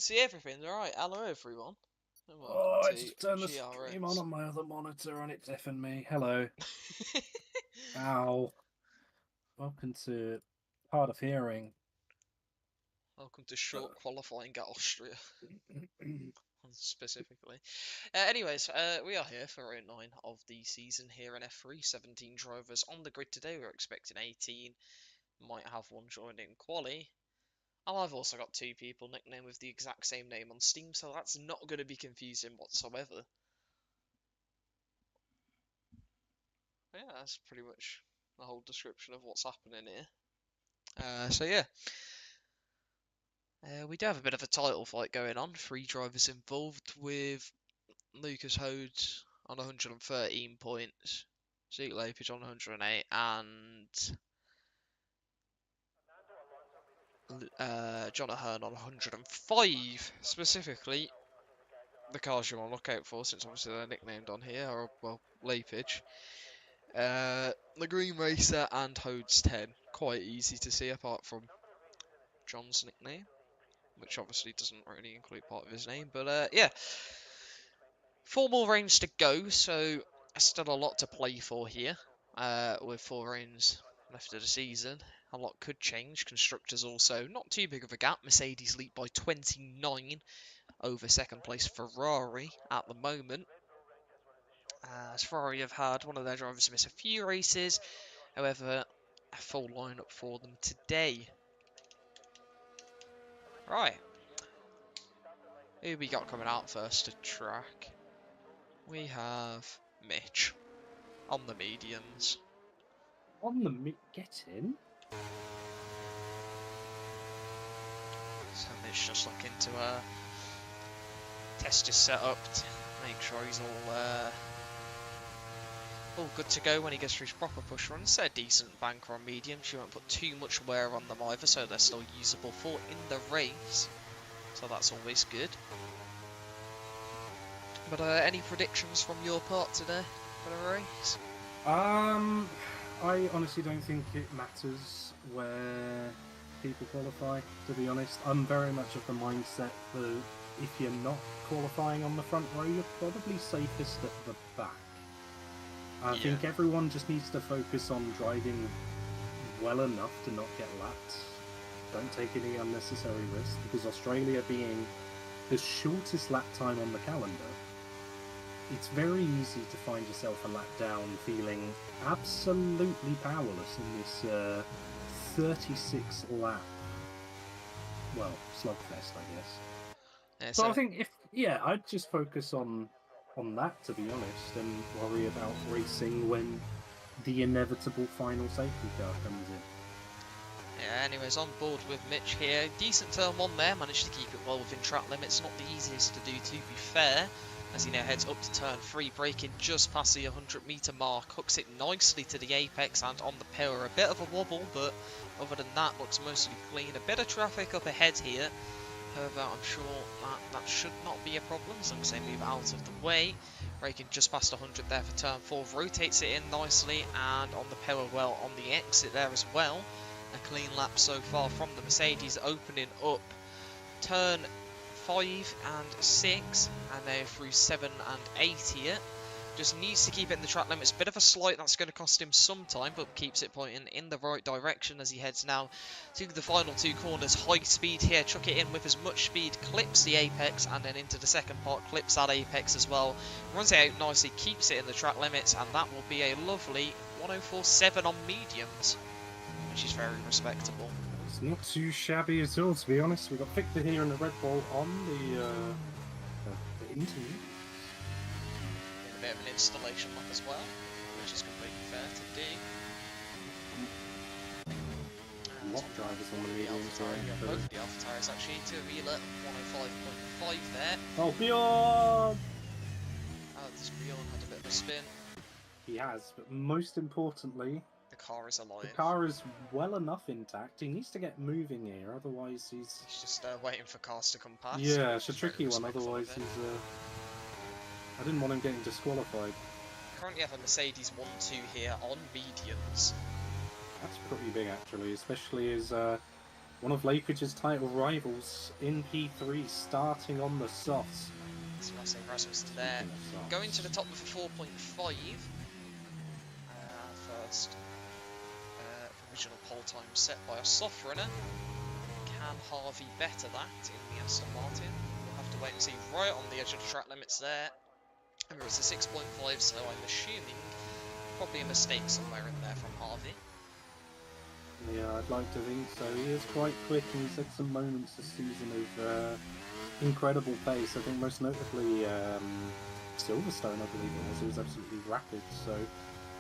see everything. Alright, hello everyone. And welcome Oh, I to just turned the stream GRS. on my other monitor and it's effing me. Hello. Ow. Welcome to Hard of Hearing. Welcome to short qualifying at Austria, specifically. Anyways, we are here for round 9 of the season here in F3. 17 drivers on the grid today. We're expecting 18. Might have one joining quali. And I've also got 2 people nicknamed with the exact same name on Steam, so that's not going to be confusing whatsoever. But yeah, that's pretty much the whole description of what's happening here. So yeah. We do have a bit of a title fight going on. 3 drivers involved with Lucas Hode on 113 points, Zeke Lopage on 108, and John Ahern on 105. Specifically, the cars you want to look out for, since obviously they're nicknamed on here, are, well, Lopage, the Green Racer, and Hode's 10. Quite easy to see apart from John's nickname, which obviously doesn't really include part of his name, but yeah. 4 more rounds to go, so still a lot to play for here. With 4 rounds left of the season, a lot could change. Constructors also not too big of a gap. Mercedes lead by 29 over second place Ferrari at the moment. As Ferrari have had one of their drivers miss a few races, however, a full lineup for them today. Right, who we got coming out first to track? We have Mitch on the mediums. On the get in? So Mitch just looking to test his setup to make sure he's all good to go when he gets through his proper push runs. They're decent banker on mediums. You won't put too much wear on them either, so they're still usable for in the race. So that's always good. But any predictions from your part today for the race? I honestly don't think it matters where people qualify, to be honest. I'm very much of the mindset that if you're not qualifying on the front row, you're probably safest at the back. I think everyone just needs to focus on driving well enough to not get lapped. Don't take any unnecessary risks, because Australia being the shortest lap time on the calendar, it's very easy to find yourself a lap down feeling absolutely powerless in this 36 lap, well, slugfest, I guess. Yeah, so I think I'd just focus on that, to be honest, and worry about racing when the inevitable final safety car comes in. Yeah, anyways, on board with Mitch here. Decent turn 1 there, managed to keep it well within track limits. Not the easiest to do, to be fair, as he now heads up to turn 3, braking just past the 100-metre mark. Hooks it nicely to the apex and on the pillar. A bit of a wobble, but other than that, looks mostly clean. A bit of traffic up ahead here. However, I'm sure that should not be a problem as long as they move out of the way. Braking just past 100 there for turn 4, rotates it in nicely, and on the pillar well on the exit there as well. A clean lap so far from the Mercedes, opening up turn 5 and 6, and now through 7 and 8 here. Just needs to keep it in the track limits. Bit of a slight that's going to cost him some time, but keeps it pointing in the right direction as he heads now to the final 2 corners. High speed here, chuck it in with as much speed, clips the apex, and then into the second part, clips that apex as well. Runs it out nicely, keeps it in the track limits, and that will be a lovely 104.7 on mediums, which is very respectable. It's not too shabby at all, to be honest. We've got Victor here in the Red Bull on the interview. A bit of an installation lap as well, which is completely fair to do. Lot of drivers on the mediums there. Both the Alpha tyres actually to wheel at 105.5 there. Oh, Bjorn! Oh, this Bjorn had a bit of a spin. He has, but most importantly, the car is alive. The car is well enough intact. He needs to get moving here, otherwise he's just waiting for cars to come past. Yeah, it's a tricky one, otherwise he's I didn't want him getting disqualified. Currently have a Mercedes 1-2 here on mediums. That's pretty big actually, especially as One of Lakeridge's title rivals in P3 starting on the softs. So I say Rasmus there. Going to the top with a 4.5. First provisional pole time set by a soft runner. Can Harvey better that in the Aston Martin? We'll have to wait and see. Right on the edge of the track limits there. Remember, it's a 6.5, so I'm assuming probably a mistake somewhere in there from Harvey. Yeah, I'd like to think so. He is quite quick, and he's had some moments this season of incredible pace. I think most notably Silverstone, I believe it was. He was absolutely rapid, so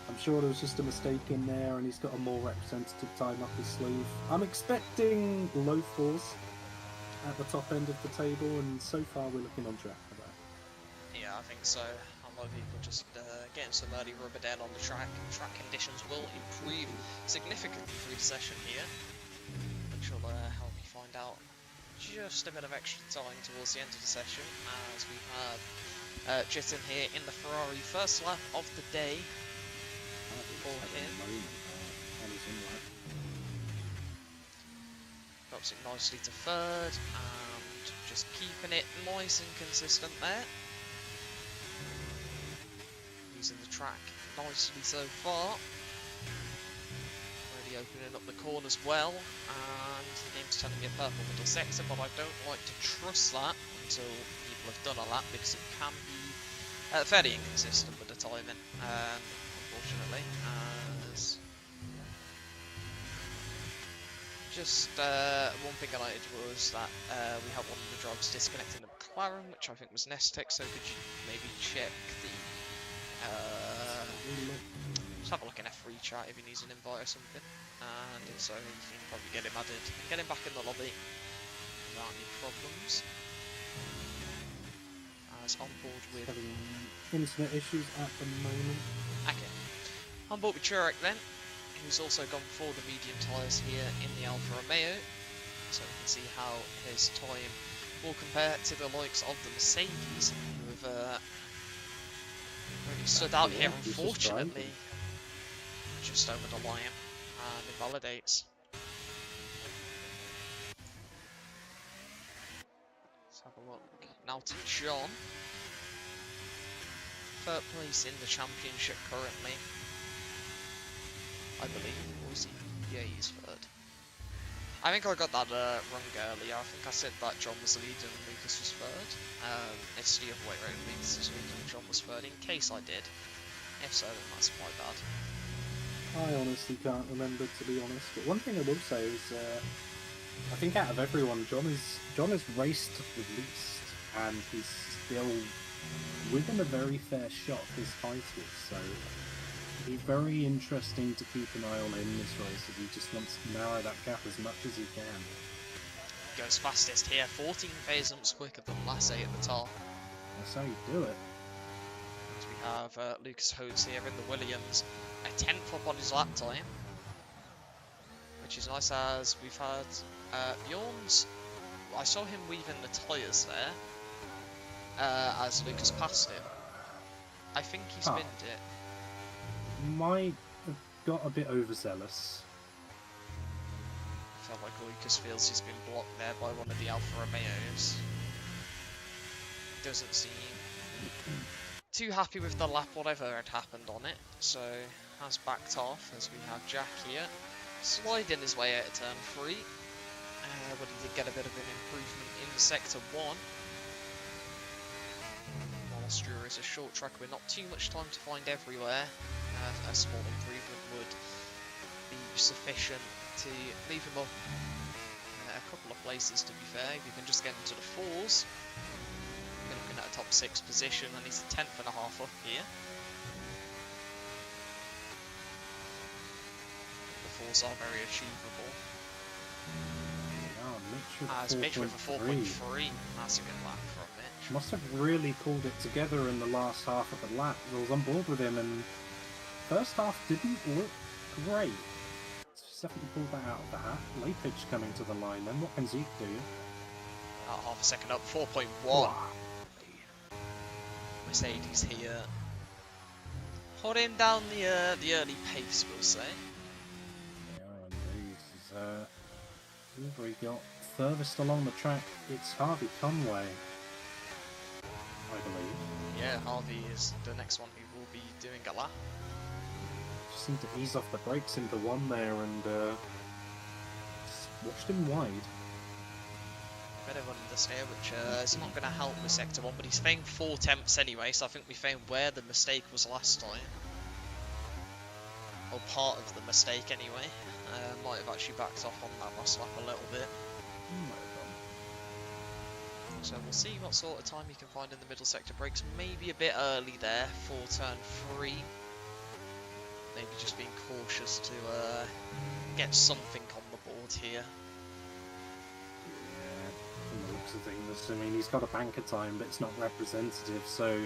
I'm sure there was just a mistake in there, and he's got a more representative time up his sleeve. I'm expecting low fours at the top end of the table, and so far we're looking on track for that. Yeah, I think so. A lot of people just getting some early rubber down on the track. Track conditions will improve significantly through the session here, which will help you find out just a bit of extra time towards the end of the session, as we have Jitten here in the Ferrari first lap of the day for him. Drops it nicely to third, and just keeping it nice and consistent there. Using the track nicely so far. Really opening up the corners well, and the game's telling me a purple middle sector, but I don't like to trust that until people have done a lap, because it can be fairly inconsistent with the timing, unfortunately. As just one thing I noted was that we had one of the drivers disconnecting the McLaren, which I think was Nestec, so could you maybe check the just have a look in F3 chat if he needs an invite or something, and if so, you can probably get him added and get him back in the lobby without any problems. As on board with having internet issues at the moment. Okay, on board with Turek then, who's also gone for the medium tyres here in the Alfa Romeo, so we can see how his time will compare to the likes of the Mercedes, who have really stood out here, unfortunately. Just over the line and invalidates. Let's have a look. Now to John. Third place in the championship currently, I believe. Or is he? Yeah, he's third. I think I got that wrong earlier. I think I said that John was leading and Lucas was third. It's the other way around. Lucas was leading and John was third, in case I did. If so, then that's my bad. I honestly can't remember, to be honest. But one thing I will say is, I think out of everyone, John has raced the least, and he's still within a very fair shot of his title. So it'll be very interesting to keep an eye on in this race, if he just wants to narrow that gap as much as he can. Goes fastest here, 14 thousandths quicker than Lasse at the top. That's how you do it. As we have Lucas Hodes here in the Williams, a 10th up on his lap time, which is nice, as we've had Bjorn's. I saw him weaving the tyres there as Lucas passed him. I think he spinned it. Might have got a bit overzealous. I felt like Lucas feels he's been blocked there by one of the Alfa Romeos. Doesn't seem too happy with the lap, whatever had happened on it, so has backed off, as we have Jack here sliding his way out of turn 3, but he did get a bit of an improvement in sector 1. Austria is a short track with not too much time to find everywhere. A small improvement would be sufficient to leave him up a couple of places, to be fair. If you can just get into the 4s, we're looking at a top 6 position, and he's a 10th and a half up here. The 4s are very achievable. Mitch with a 4.3, massive lap from Mitch. Must have really pulled it together in the last half of the lap. I was on board with him, and first half didn't look great. Just definitely pulled that out of the hat. Lapage coming to the line, then what can Zeke do? About half a second up, 4.1. Mercedes here, holding down the early pace, we'll say. Yeah, indeed. He's Who have we got furthest along the track? It's Harvey Conway, I believe. Yeah, Harvey is the next one who will be doing a lap. Just need to ease off the brakes into one there and watched him wide. Better run this here, which is not going to help with Sector 1, but he's found 4 tenths anyway, so I think we found where the mistake was last time. Or part of the mistake anyway. Might have actually backed off on that last lap a little bit. So we'll see what sort of time you can find in the middle sector brakes. Maybe a bit early there for turn 3. Maybe just being cautious to get something on the board here. Yeah, from the looks of things, I mean, he's got a banker time, but it's not representative, so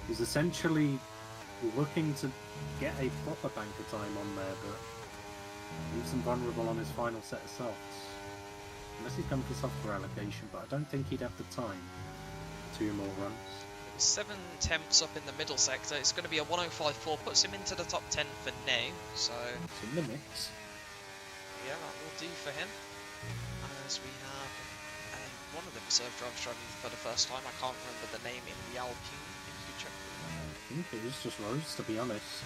he's essentially looking to get a proper banker time on there, but leaves him vulnerable on his final set of softs. Unless he's come for software allocation, but I don't think he'd have the time. 2 more runs. 7 tenths up in the middle sector. It's going to be a 105.4, puts him into the top 10 for now, so It's in the mix. yeah, that will do for him. As we have one of the reserve drivers driving for the first time. I can't remember the name in the Alpine. If you check I think it is just Rose, to be honest.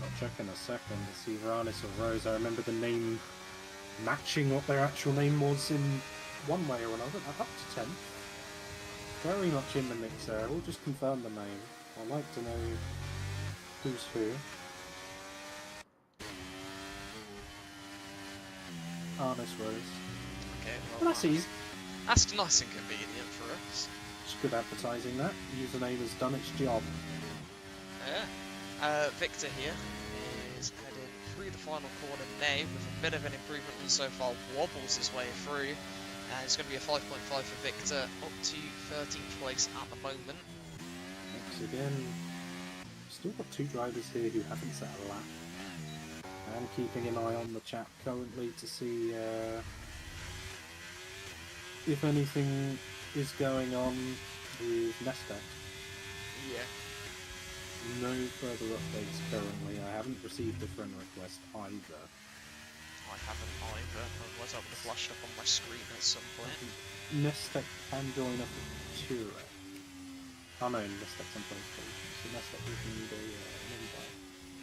I'll check in a second to see Ranis or Rose. I remember the name matching what their actual name was in one way or another. Up to 10. Very much in the mix there. We'll just confirm the name. I'd like to know who's who. Ranis Rose. Okay, Well, that's easy. that's nice and convenient for us. It's good advertising that. Username has done its job. Yeah. Victor here is heading through the final corner now with a bit of an improvement and so far wobbles his way through. It's going to be a 5.5 for Victor, up to 13th place at the moment. Once again, still got 2 drivers here who haven't set a lap. I'm keeping an eye on the chat currently to see if anything is going on with Nesta. Yeah. No further updates currently. I haven't received a friend request either. I haven't either, otherwise that would have flashed up on my screen at some point. Nesta can join up with Tura. Oh no, Nesta's on PlayStation, so Nesta will need an invite.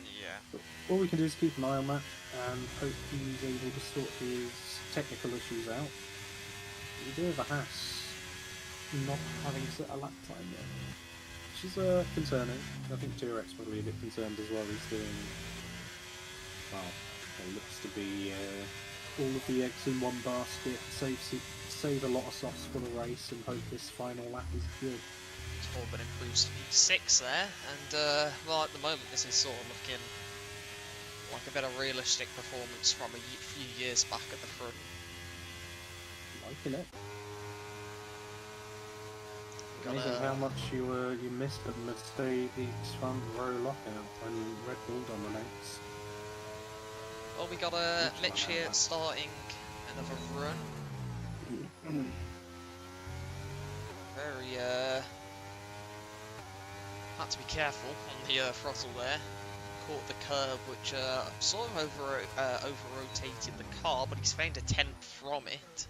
Yeah. But all we can do is keep an eye on that and hope he's able to sort his technical issues out. We do have a Haas not having set a lap time yet, which is concerning. I think T-Rex probably a bit concerned as well. He's doing, well, it looks to be all of the eggs in one basket, save a lot of softs for the race and hope this final lap is good. Torben improves to P6 there, and well, at the moment this is sort of looking like a better realistic performance from a few years back at the front. Liking it. Amazing how much you missed the Mercedes front row lockout when Red Bull dominates. Well, we got Mitch here starting another run. Very had to be careful on the throttle there. Caught the curb, which sort of over-rotated the car, but he's found a 10th from it.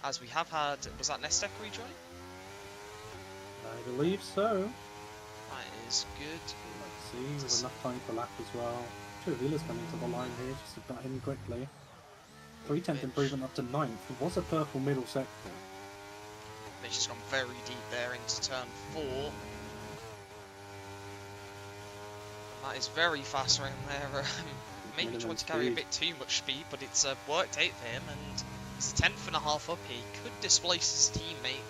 As we have had, was that Nestek rejoin? I believe so. That is good. Let's see, with enough time for lap as well. Two wheelers coming to the line here, just to butt in quickly. 3/10 improvement up to 9th. It was a purple middle sector. Mitch has gone very deep there into turn 4. And that is very fast around there. Maybe tried to carry a bit too much speed, but it's worked out for him, and he's a 10th and a half up here. He could displace his teammate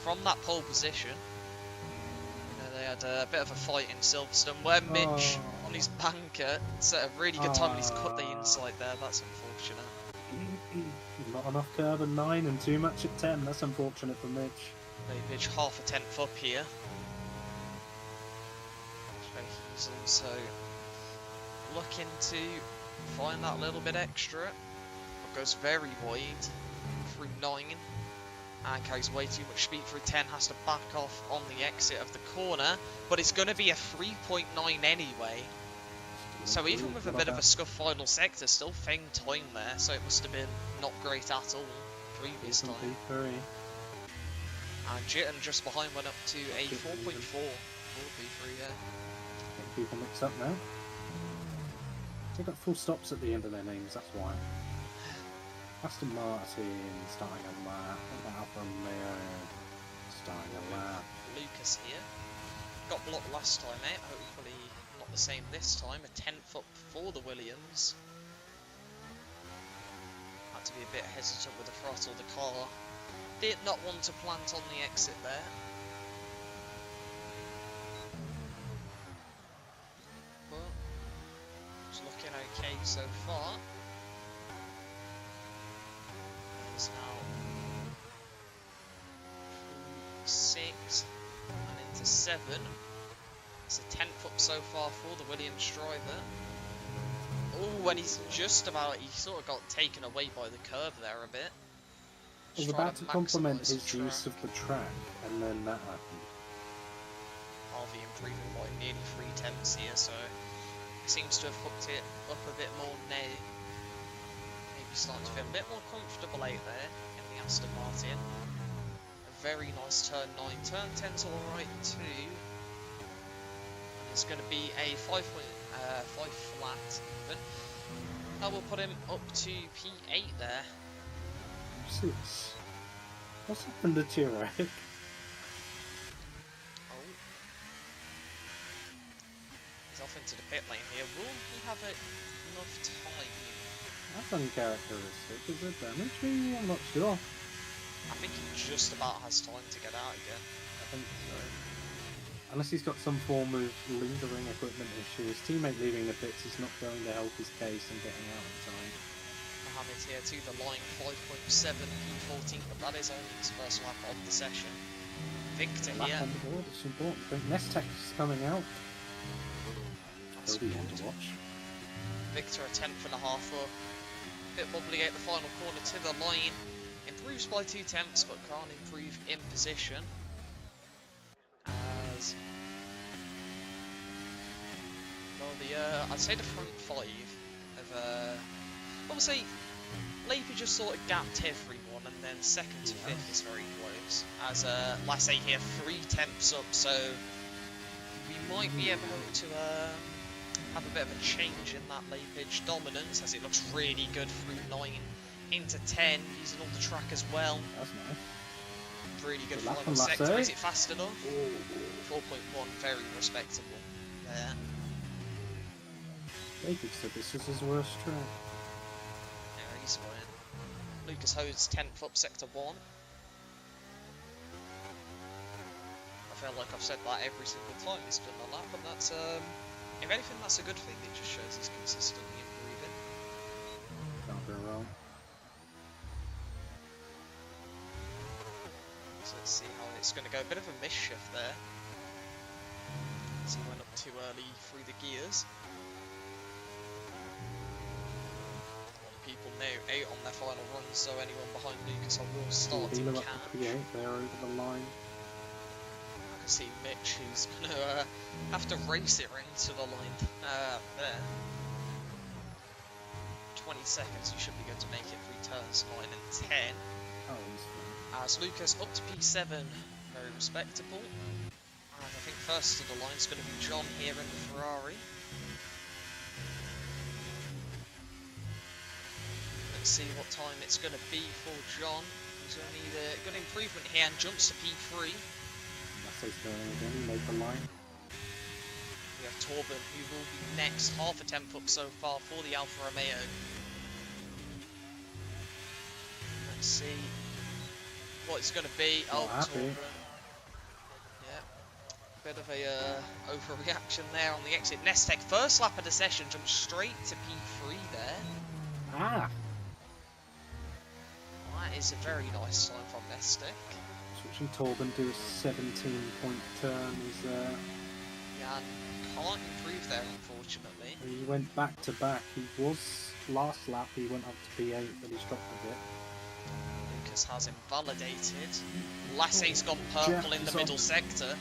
from that pole position. You know, they had a bit of a fight in Silverstone where Mitch, on his banker, set a really good time and he's cut the inside there. That's unfortunate. Not enough curb at 9 and too much at 10. That's unfortunate for Mitch. Mitch half a 10th up here. So he's also looking to find that little bit extra. But goes very wide through 9 and carries way too much speed through 10. Has to back off on the exit of the corner, but it's going to be a 3.9 anyway. So even with a bit of a a scuff final sector, still Feng time there, so it must have been not great at all previous time. P3. And Jitten just behind went up to a 4.4 for P3 there. Getting people mixed up now. They've got full stops at the end of their names, that's why. Aston Martin starting a lap. What about Alfa Romeo starting a lap? Lucas here. Got blocked last time out, hopefully not the same this time. A 10th up for the Williams. Had to be a bit hesitant with the throttle. The car did not want to plant on the exit there. But it's looking okay so far. It's now 6 and into 7. It's a 10th up so far for the Williams driver. Oh, and he's just about, he sort of got taken away by the curve there a bit. I was about to compliment his use of the track, and then that happened. Harvey improving by nearly 3 tenths here, so he seems to have hooked it up a bit more now. Maybe starting to feel a bit more comfortable out there in the Aston Martin. A very nice turn 9. Turn 10's alright too. And it's going to be a 5 flat even. That will put him up to P8 there. What's What's happened to T-Rex? Oh. He's off into the pit lane here. Will he have enough time? That's uncharacteristic. Is it damage me? I'm not sure. I think he just about has time to get out again. I think so. Unless he's got some form of lingering equipment issue. His teammate leaving the pits is not going to help his case in getting out in time. Mohammed here to the line, 5.7 P14, but that is only his first lap of the session. Victor Lap here. on the board, it's important. I think Nestec is coming out. He'll be one to watch. Victor a 10th and a half up. Bit wobbly out the final corner to the line. Improves by 2 tenths, but can't improve in position. As well, I'd say the front 5 of obviously Leapy just sort of gapped everyone, and then 2nd to 5th is very close. As Lasse here 3 tenths up, so we might be able to have a bit of a change in that Leapage dominance, as it looks really good through 9 into 10, using all the track as well. That's nice. Really good final sector. Is it fast enough? 4.1, very respectable there. Leapage said this is his worst track. Yeah, he's winning. Lucas Hode's 10th up sector 1. I feel like I've said that every single time he's done a lap, and that's, if anything, that's a good thing. It just shows he's consistently improving. Can't go wrong. So let's see how it's going to go. A bit of a mischief there. As he went up too early through the gears. A lot of people now out on their final runs, so anyone behind Lucas I will start to up catch. to P8 there over the line. I can see Mitch, who's going to have to race it right to the line there. 20 seconds, you should be good to make it through turns 9 and 10. Oh, he's fine. As Lucas up to P7, very respectable. And I think first to the line is going to be John here in the Ferrari. Let's see what time it's going to be for John. He's going to need a good improvement here and jumps to P3. Lasse's going again, he made the line. We have Torben, who will be next, half a temp up so far for the Alfa Romeo. Let's see what it's going to be. Not happy. Torben. Yeah, bit of a overreaction there on the exit. Nestec, first lap of the session, jumps straight to P3 there. Ah! That is a very nice time from Nestec. Switching Torben to a 17-point turn is Yeah, and can't improve there, unfortunately. he went back to back. He was last lap, he went up to P8, but he's dropped a bit. Lucas has invalidated. Lasse's gone purple in the middle sector,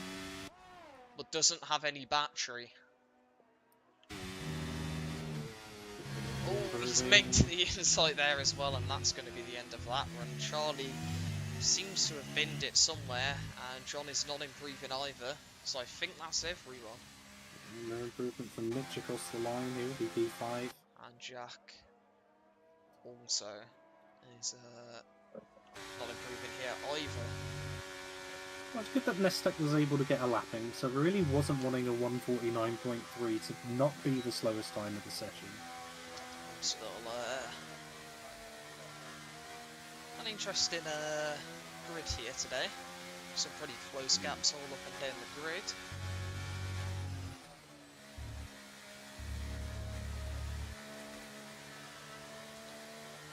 but doesn't have any battery. He's made to the inside there as well, and that's going to be the end of that run. Charlie seems to have binned it somewhere, and John is not improving either. So I think that's everyone. No improvement from Mitch across the line. He'll be P5. And Jack also is not improving here either. Well, it's good that Nestek was able to get a lapping, so really wasn't wanting a 149.3 to not be the slowest time of the session. It's a little, an interesting grid here today. Some pretty close gaps all up and down the grid.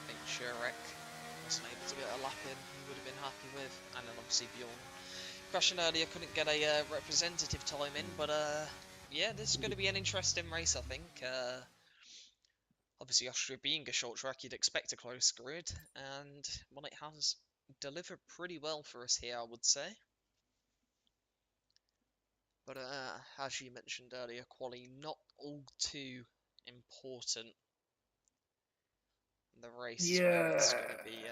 I think Sherek wasn't able to get a lap in, he would have been happy with. And then obviously Bjorn crashing earlier, couldn't get a representative time in, but yeah, this is going to be an interesting race, I think. Obviously Austria being a short track, you'd expect a close grid, and well, it has delivered pretty well for us here, I would say. But as you mentioned earlier, quali not all too important in the race. Yeah. It's going to be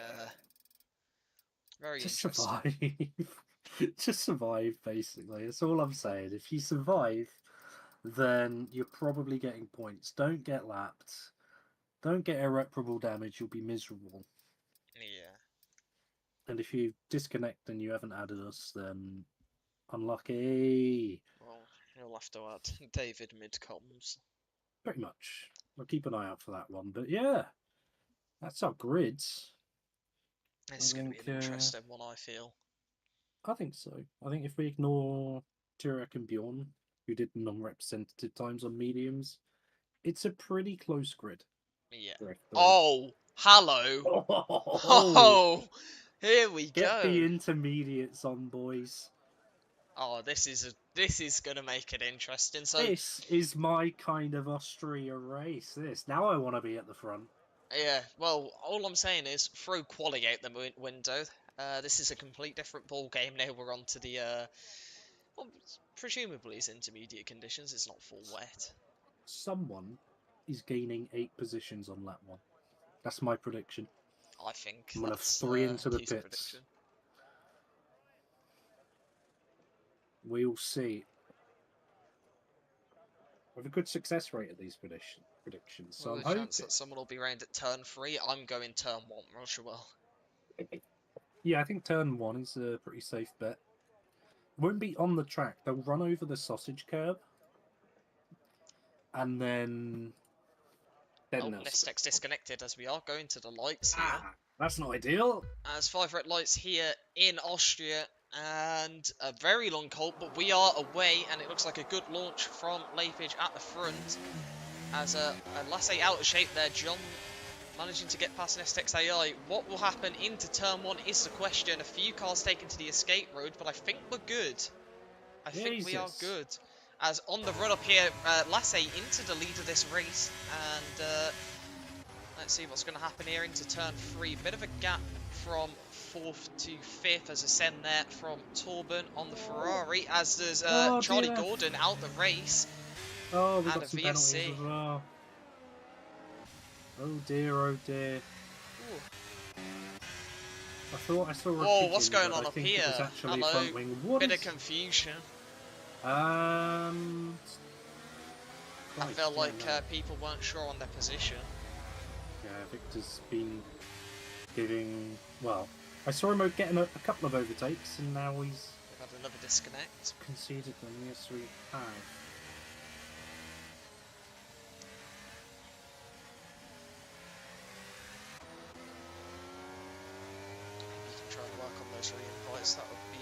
very Just interesting. survive. Just survive, basically. That's all I'm saying. If you survive, then you're probably getting points. Don't get lapped. Don't get irreparable damage. You'll be miserable. Yeah. And if you disconnect and you haven't added us, then unlucky. Well, you'll have to add David mid-coms. Pretty much. I'll keep an eye out for that one. But yeah, that's our grids. This is going to be an interesting one, I feel. I think so. I think if we ignore Turek and Bjorn, who did non-representative times on mediums, it's a pretty close grid. Yeah. Oh, hello. Oh, here we go. Get the intermediates on, boys. Oh, this is gonna make it interesting. So this is my kind of Austria race. Now I want to be at the front. Yeah. Well, all I'm saying is throw quali out the window. This is a complete different ball game now. We're on to the well, presumably it's intermediate conditions. It's not full wet. Someone is gaining 8 positions on lap 1. That's my prediction. I think I'm gonna that's 3 into the pits. prediction. We'll see. We have a good success rate at these predictions, so Well, I'm the hoping chance that someone will be round at turn 3. I'm going turn 1, Roger well. Yeah, I think turn 1 is a pretty safe bet. Won't be on the track. They'll run over the sausage curb, and then Nestek's disconnected as we are going to the lights here. That's not ideal. As 5 red lights here in Austria, and a very long halt, but we are away, and it looks like a good launch from Leipzig at the front. As a Lasse out of shape there, John managing to get past Nestek's AI. What will happen into turn 1 is the question. A few cars taken to the escape road, but I think we're good. I think we are good. As on the run up here, Lasse into the lead of this race, and let's see what's going to happen here into turn 3. Bit of a gap from 4th to 5th as a send there from Torben on the Ferrari, as there's Charlie Gordon out the race. Oh, we got some penalties as well. Oh dear, oh dear. Ooh. I thought I saw a Whoa, what's going on up here? Hello, bit of confusion. I felt like people weren't sure on their position. Yeah, Victor's been giving... Well, I saw him getting a couple of overtakes, and now he's... We've had another disconnect. Conceded them, yes we have. Try and work on those re-invites, that would be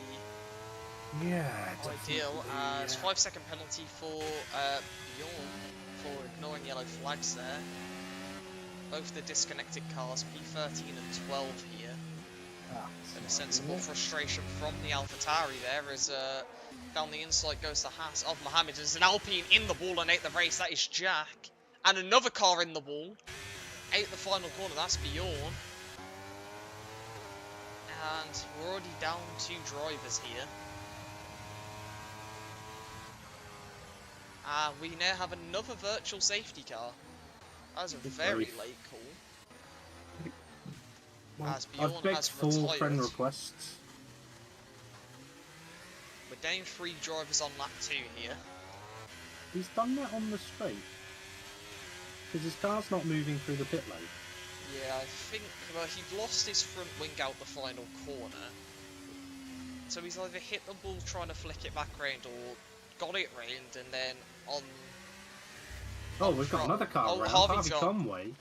ideal. It's 5-second penalty for Bjorn for ignoring yellow flags there. Both the disconnected cars, P13 and 12 here. And a sensible frustration from the AlphaTauri there as down the inside goes the Haas of Mohammed. There's an Alpine in the wall and out the race, that is Jack. And another car in the wall. Out the final corner, that's Bjorn. And we're already down 2 drivers here. And we now have another virtual safety car. That's a Good very grief. late call. Well, As Bjorn I've begged has for retired. friend requests. We're down 3 drivers on lap 2 here. He's done that on the straight. Because his car's not moving through the pit lane. Yeah, I think he'd lost his front wing out the final corner. So he's either hit the ball trying to flick it back round or got it round and then on... Oh, we've got another car round. Harvey's Harvey Conway.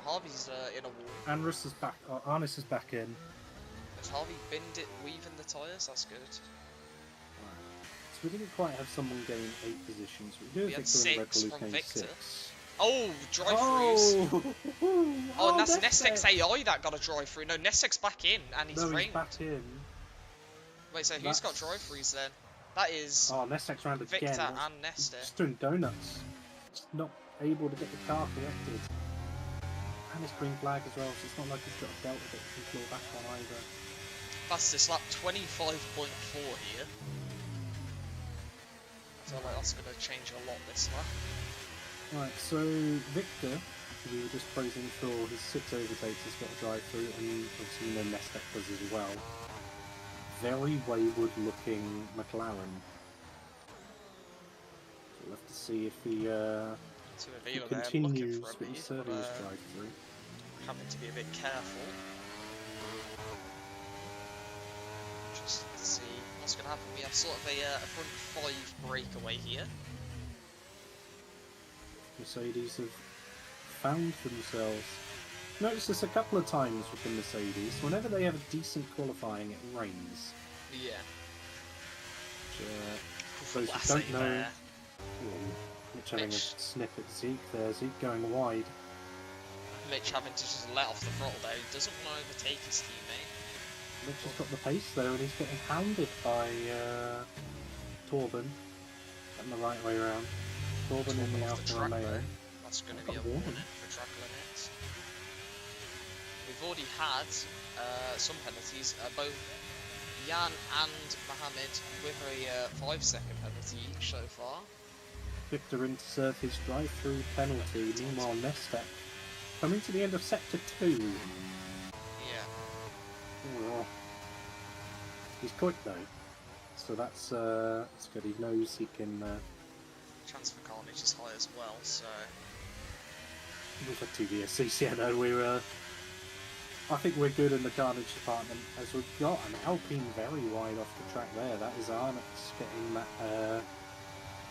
Harvey's in a wall. Arnis is back. Arnis is back in. Has Harvey binned it, weaving the tyres? That's good. So we didn't quite have someone gain 8 positions. We do We have had Victor and Red 6 Bull from gained Victor. 6. Oh, drive-throughs. Oh, And that's Nestex AI that got a drive-through. No, Nestex's back in, and he's framed. He's back in. Wait, so who's got drive-throughs then? That is Nestex round Victor again. and Nester. Just doing donuts. Just not able to get the car corrected. And his green flag as well, so it's not like he's got a belt that he can claw back on either. Fastest lap 25.4 here. I feel like that's going to change a lot this lap. Right, so Victor, we were just praising for his 6 overtakes, has got a drive through, and obviously you know Nestec does as well. Very wayward looking McLaren. So we'll have to see if he continues with his service drive through. Having to be a bit careful. Just to see what's going to happen. We have sort of a front 5 breakaway here. Mercedes have found themselves. Notice this a couple of times with the Mercedes. Whenever they have a decent qualifying, it rains. Yeah. Which, those who don't know, Mitch having a snip at Zeke there. Zeke going wide. Mitch having to just let off the throttle there. He doesn't want to overtake his teammate. Mitch has got the pace though, and he's getting hounded by Torben. And the right way around. Torben in the Alfa Romeo. That's going to be a warning for track limits. We've already had some penalties. Both Jan and Mohammed with a 5-second penalty each so far. Victor in to serve his drive-through penalty. Meanwhile, Nestec coming to the end of sector 2. Yeah. Oh. He's quick though, so that's good. He knows he can. Chance for carnage is high as well, so. We've had 2 VSCs, yeah, no, we're. I think we're good in the carnage department, as we've got an Alpine very wide off the track there. That is Arnett's getting that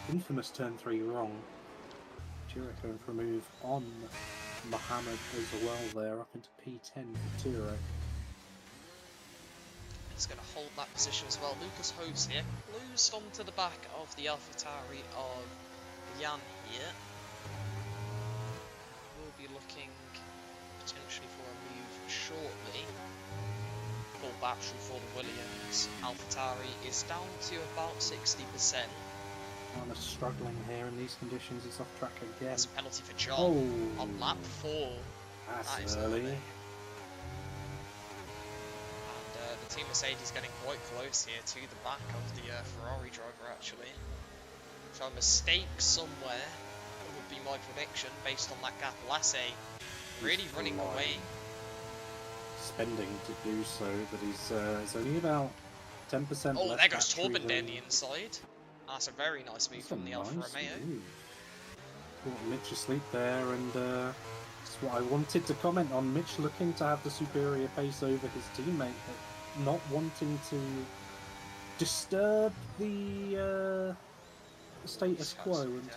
infamous turn 3 wrong. Tira going for a move on Mohammed as well there, up into P10 for Tira. He's going to hold that position as well. Lucas Hose here, closed onto the back of the AlphaTauri of Jan here. We'll be looking potentially for a move shortly. Full battery for the Williams. AlphaTauri is down to about 60%. Arnett's struggling here in these conditions. He's off track again. There's a penalty for John on lap 4. That's early. The Team Mercedes getting quite close here to the back of the Ferrari driver actually. So a mistake somewhere would be my prediction based on that gap. Lasse really running away. Spending to do so, but he's only about 10% left. Oh, there goes Torben down the inside. That's a very nice move from the Alfa Romeo. Caught Mitch asleep there, and that's what I wanted to comment on. Mitch looking to have the superior pace over his teammate, but not wanting to disturb the status quo. And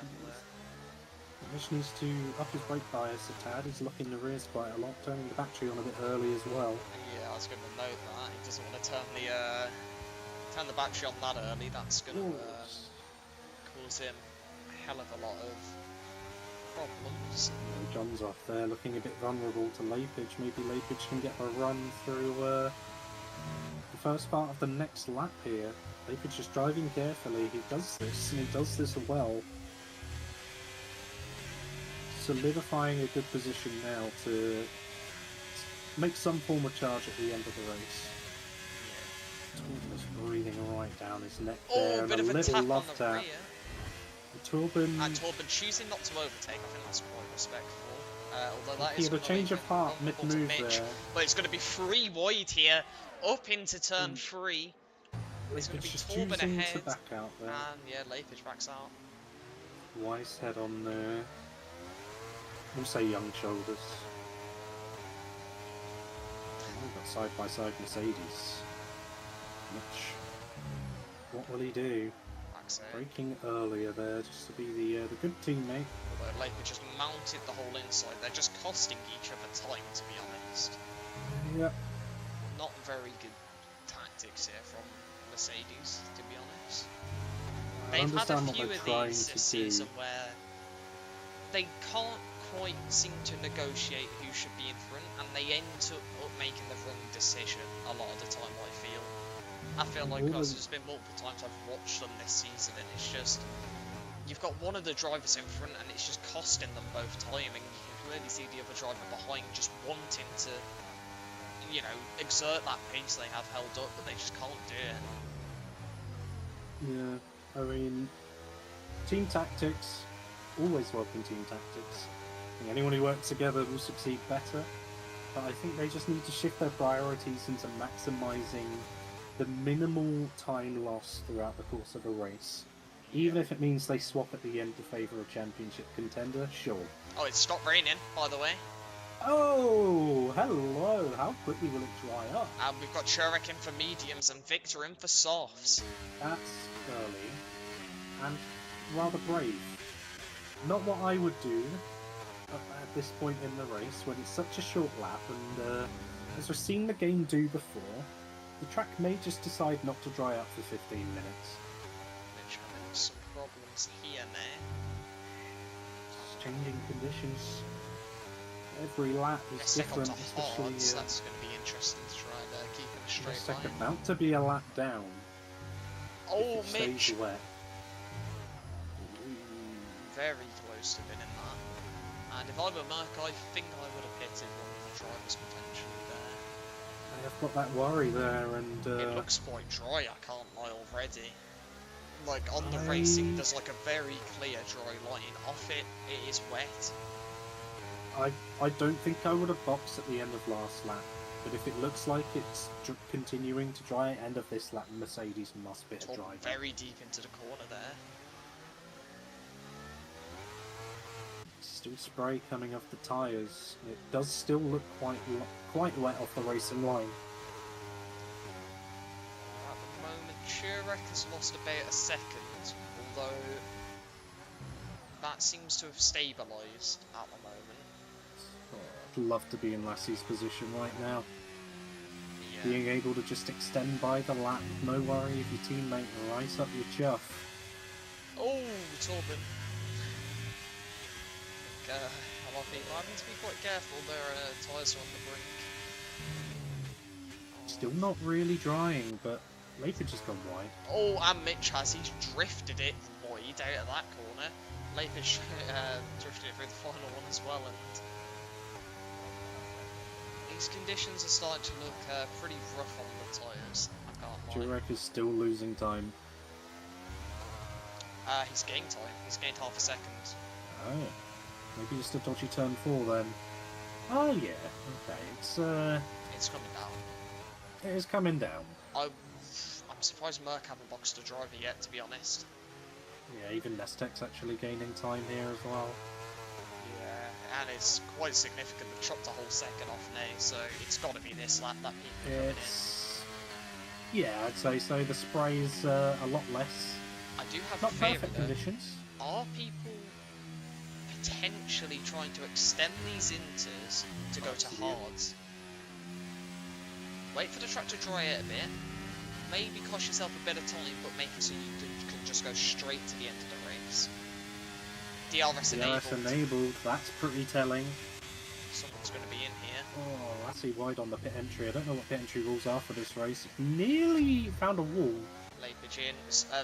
Mitch needs to up his brake bias a tad. He's locking the rears quite a lot, turning the battery on a bit early as well. Yeah, I was going to note that. He doesn't want to turn the battery on that early. That's going to cause him a hell of a lot of problems. John's off there, looking a bit vulnerable to Lapage. Maybe Lapage can get a run through the first part of the next lap here. Lapage just driving carefully. He does this, and he does this well. Solidifying a good position now to make some form of charge at the end of the race. Torben is breathing right down his neck there, and a little love tap. Torben. And Torben choosing not to overtake, I think that's quite respectful. Although that He is had a change of heart mid-move there. But it's going to be 3 wide here, up into turn 3. It's going to be just Torben choosing ahead. to back out there. And yeah, Lapage backs out. Wise head on there. We'll say young shoulders. We've got side-by-side Mercedes. Mitch. What will he do? Braking earlier there, just to be the good teammate. Although Lapage just mounted the whole inside. They're just costing each other time, to be honest. Yep. Not very good tactics here from Mercedes, to be honest. They've had a few of these this season where they can't quite seem to negotiate who should be in front, and they end up making the wrong decision a lot of the time, I feel like there's been multiple times I've watched them this season, and it's just, you've got one of the drivers in front and it's just costing them both time, and you can really see the other driver behind just wanting to, you know, exert that pace they have held up, but they just can't do it. Yeah, I mean, team tactics, always welcome team tactics. I think anyone who works together will succeed better, but I think they just need to shift their priorities into maximising the minimal time lost throughout the course of a race. Even if it means they swap at the end to favour a championship contender, sure. Oh, it's stopped raining, by the way. Oh, hello! How quickly will it dry up? And we've got Churek in for mediums and Victor in for softs. That's early, and rather brave. Not what I would do at this point in the race, when it's such a short lap, and as we've seen the game do before, the track may just decide not to dry up for 15 minutes. Which having some problems here now. It's changing conditions. Every lap is different, especially... That's going to be interesting to try and keep in a straight line. About to be a lap down. Oh, Mitch! Wet. Very close to winning that. And if I were Merc, I think I would have pitted one of the drivers potentially there. I've got that worry there, and it looks quite dry, I can't lie already. Like, on the racing, there's like a very clear dry line. Off it, it is wet. I don't think I would have boxed at the end of last lap, but if it looks like it's continuing to dry at end of this lap, Mercedes must be a driver. Very deep into the corner there. Still spray coming off the tyres. It does still look quite wet off the racing line. At the moment, Churek has lost about a second, although that seems to have stabilised at the moment. Oh, I'd love to be in Lassie's position right now. Yeah. Being able to just extend by the lap, no worry if your teammate rise up your chuff. Oh, Torben. A lot of people having to be quite careful, their tyres are on the brink. Still not really drying, but Lapage has gone wide. Oh, and Mitch has, he's drifted it wide out of that corner. Lapage drifted it through the final one as well, and these conditions are starting to look pretty rough on the tyres, I can't lie. Jurek is still losing time. He's gained time, he's gained half a second. Oh. Maybe just a dodgy turn 4 then. Oh yeah, okay, it's coming down. It is coming down. I'm surprised Merc haven't boxed a driver yet, to be honest. Yeah, even Nestek's actually gaining time here as well. Yeah, and it's quite significant. They've chopped a whole second off now, so it's got to be this lap that people are coming in. Yeah, I'd say so. The spray's a lot less. I do have not a favour, perfect conditions. Are people potentially trying to extend these inters to go to hards? Wait for the track to dry out a bit, maybe cost yourself a bit of time, but make it so you can just go straight to the end of the race. DRS enabled. DRS enabled, that's pretty telling. Someone's going to be in here. Oh, Lassie wide on the pit entry. I don't know what pit entry rules are for this race. Nearly found a wall. Lapage in,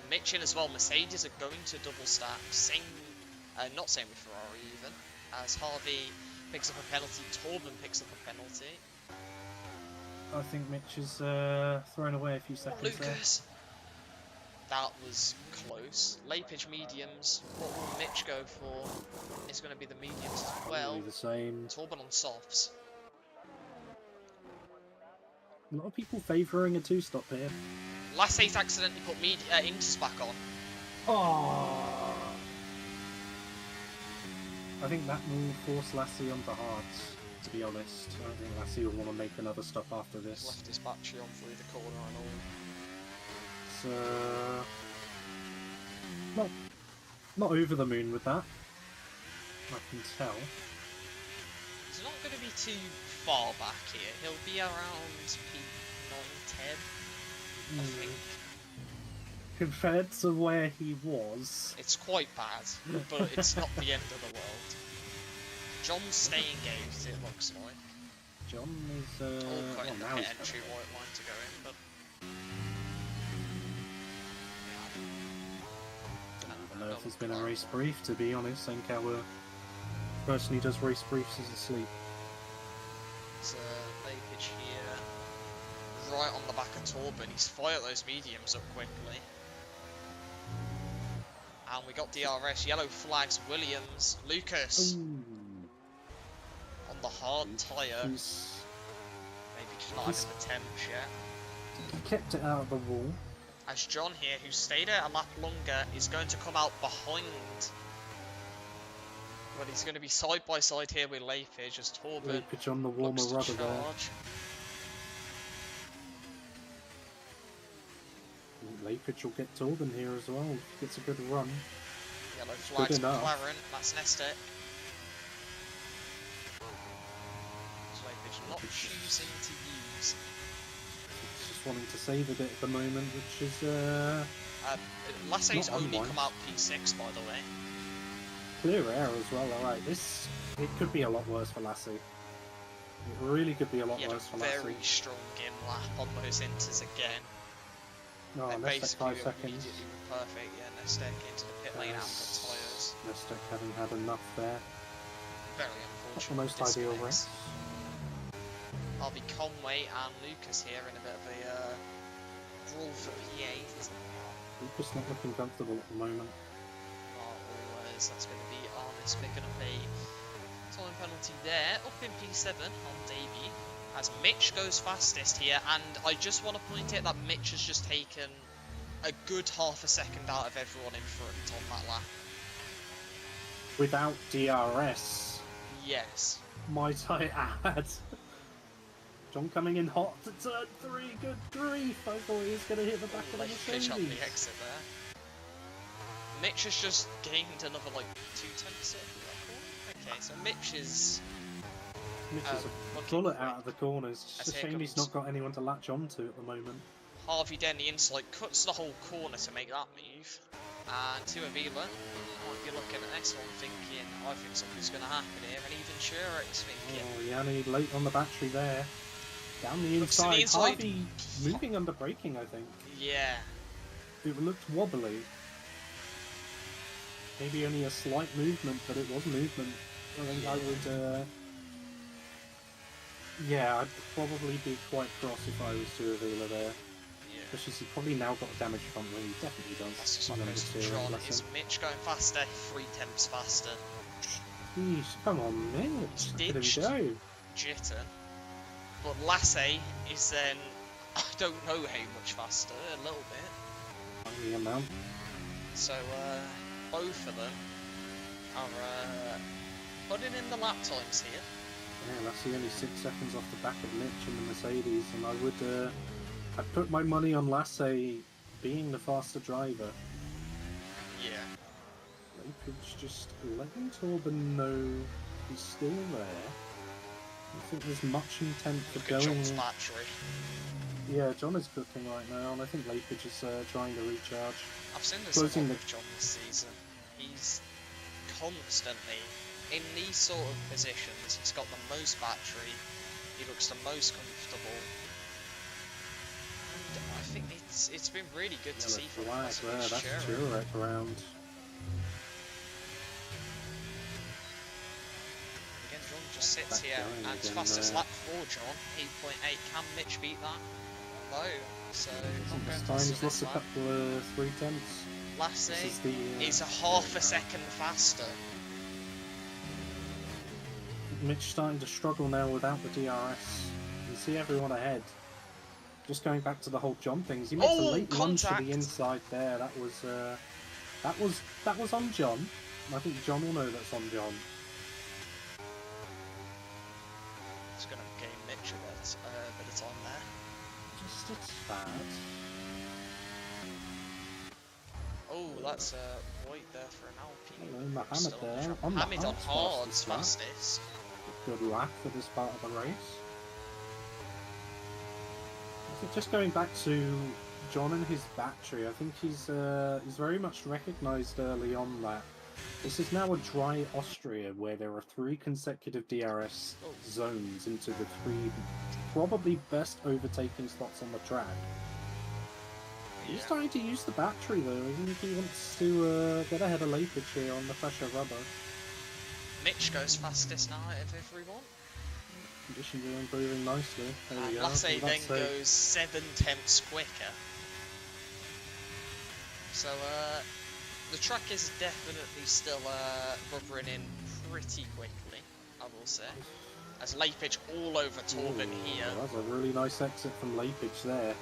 Mitch in as well. Mercedes are going to double stack. Same, not same with Ferrari even. As Harvey picks up a penalty, Torben picks up a penalty. I think Mitch is thrown away a few seconds Lucas. That was close. Lapage mediums. What will Mitch go for? It's going to be the mediums as well. Probably the same. Torben on softs. A lot of people favouring a two-stop here. Lassay's accidentally put Inters back on. Oh. I think that will force Lassie onto hards, to be honest. I don't think Lassie will want to make another stop after this. He's left his battery on through the corner and all. So, not over the moon with that. I can tell. He's not going to be too far back here. He'll be around P9, 10, I think. Compared to where he was, It's quite bad, but it's not the end of the world. John's staying engaged, it looks like. John is All cutting the now pit he's entry white line to go in, but I don't know if there's been a race brief, to be honest. I think our person who does race briefs is asleep. There's Lapage here, right on the back of Torben. He's fired those mediums up quickly. And we got DRS, yellow flags, Williams, Lucas. Ooh. On the hard tyre. Maybe just not having the temps yet. He kept it out of the wall. As John here, who stayed out a lap longer, is going to come out behind. But he's going to be side by side here with Lapage as Torben Lapage on the warmer looks to rudder there. charge. Lapage will get Torben here as well. He gets a good run. Yellow flags enough. McLaren, that's Nestek. Lapage not choosing to use. He's just wanting to save a bit at the moment, which is Lassay's not only unwise. come out P6, by the way. Clear air as well. Alright, it could be a lot worse for Lassie. It really could be a lot He had worse a for Lassie. very strong in lap on those inters again. No, And Nestek basically 5 seconds. immediately were perfect. Yeah, Nestek into the pit lane out of the tyres. Nestek having had enough there. Very Not the unfortunate. most ideal disconnects. race. I'll be Conway and Lucas here in a bit of a brawl for P8. Lucas not looking comfortable at the moment. Not always. That's going to be Arnis picking up a time penalty there. Up in P7 on Davey. As Mitch goes fastest here, and I just want to point out that Mitch has just taken a good half a second out of everyone in front on that lap. Without DRS, Yes. might I add. John coming in hot to turn 3, good grief! I thought he was going to hit the back of the Pitch on Mercedes. the exit there. Mitch has just gained another like 2 tenths off that corner. Okay, so Mitch is Mitch is a looking bullet quick. out of the corners. It's As just a here shame he's comes- not got anyone to latch onto at the moment. Harvey then the inside cuts the whole corner to make that move. And to Avila, might be looking at this one thinking, I think something's going to happen here, and even Shure is thinking. Oh, Yanni late on the battery there. Down the Looks to the inside. inside. Harvey moving under braking, I think. Yeah, It looked wobbly. Maybe only a slight movement, but it was movement. I think I would, yeah, I'd probably be quite cross if I was to Avila there. yeah. Especially since he's probably now got a damaged front wheel. He definitely does. That's just He's what under goes to steering, John. bless Is him. Mitch going faster? 3 tenths faster. Jeez, come on, Mitch. Look at Ditched. him go. Jitten. But Lassay is then, I don't know how much faster, a little bit. Tiny amount. So, both of them are putting in the lap times here. Yeah, that's only 6 seconds off the back of Mitch in the Mercedes, and I would, I'd put my money on Lassay being the faster driver. Yeah. Lapage just letting Torben know he's still there. I think there's much intent for Look at going. John's battery. Yeah, John is cooking right now, and I think Lapage is trying to recharge. I've seen this a Closing lot the- with John this season. He's constantly, in these sort of positions, he's got the most battery, he looks the most comfortable. And I think it's been really good to Yeah, see the from flag us there, against that's Shure. Turek around. Again, John just sits Back here, going and again fastest there. lap for John, 8.8. Can Mitch beat that? low, so not This going time fast he's for lost this a lap. couple of 3/10. Lassie This is the, is a there half we a go. second faster. Mitch starting to struggle now without the DRS. You see everyone ahead. Just going back to the whole John things, he makes a Oh, late lunge to contact! the inside there. That was on John. I think John will know that's on John. It's going to gain Mitch a bit of time there. Just a tad. Oh, that's White there for an Alpine. Hello, Mohammed Still on the there. track. On the Mohammed on hards hards, fastest fastest. Good lap for this part of the race. So just going back to John and his battery, I think he's very much recognised early on that this is now a dry Austria where there are 3 consecutive DRS zones into the 3 probably best overtaking spots on the track. He's starting to use the battery though, isn't he? He wants to get ahead of Lapage here on the fresher rubber. Mitch goes fastest now out of everyone. Conditions are improving nicely. There we go. Lasse Well, then goes 7/10 quicker. So the track is definitely still rubbering in pretty quickly, I will say. As Lapage all over Torben here. That's a really nice exit from Lapage there.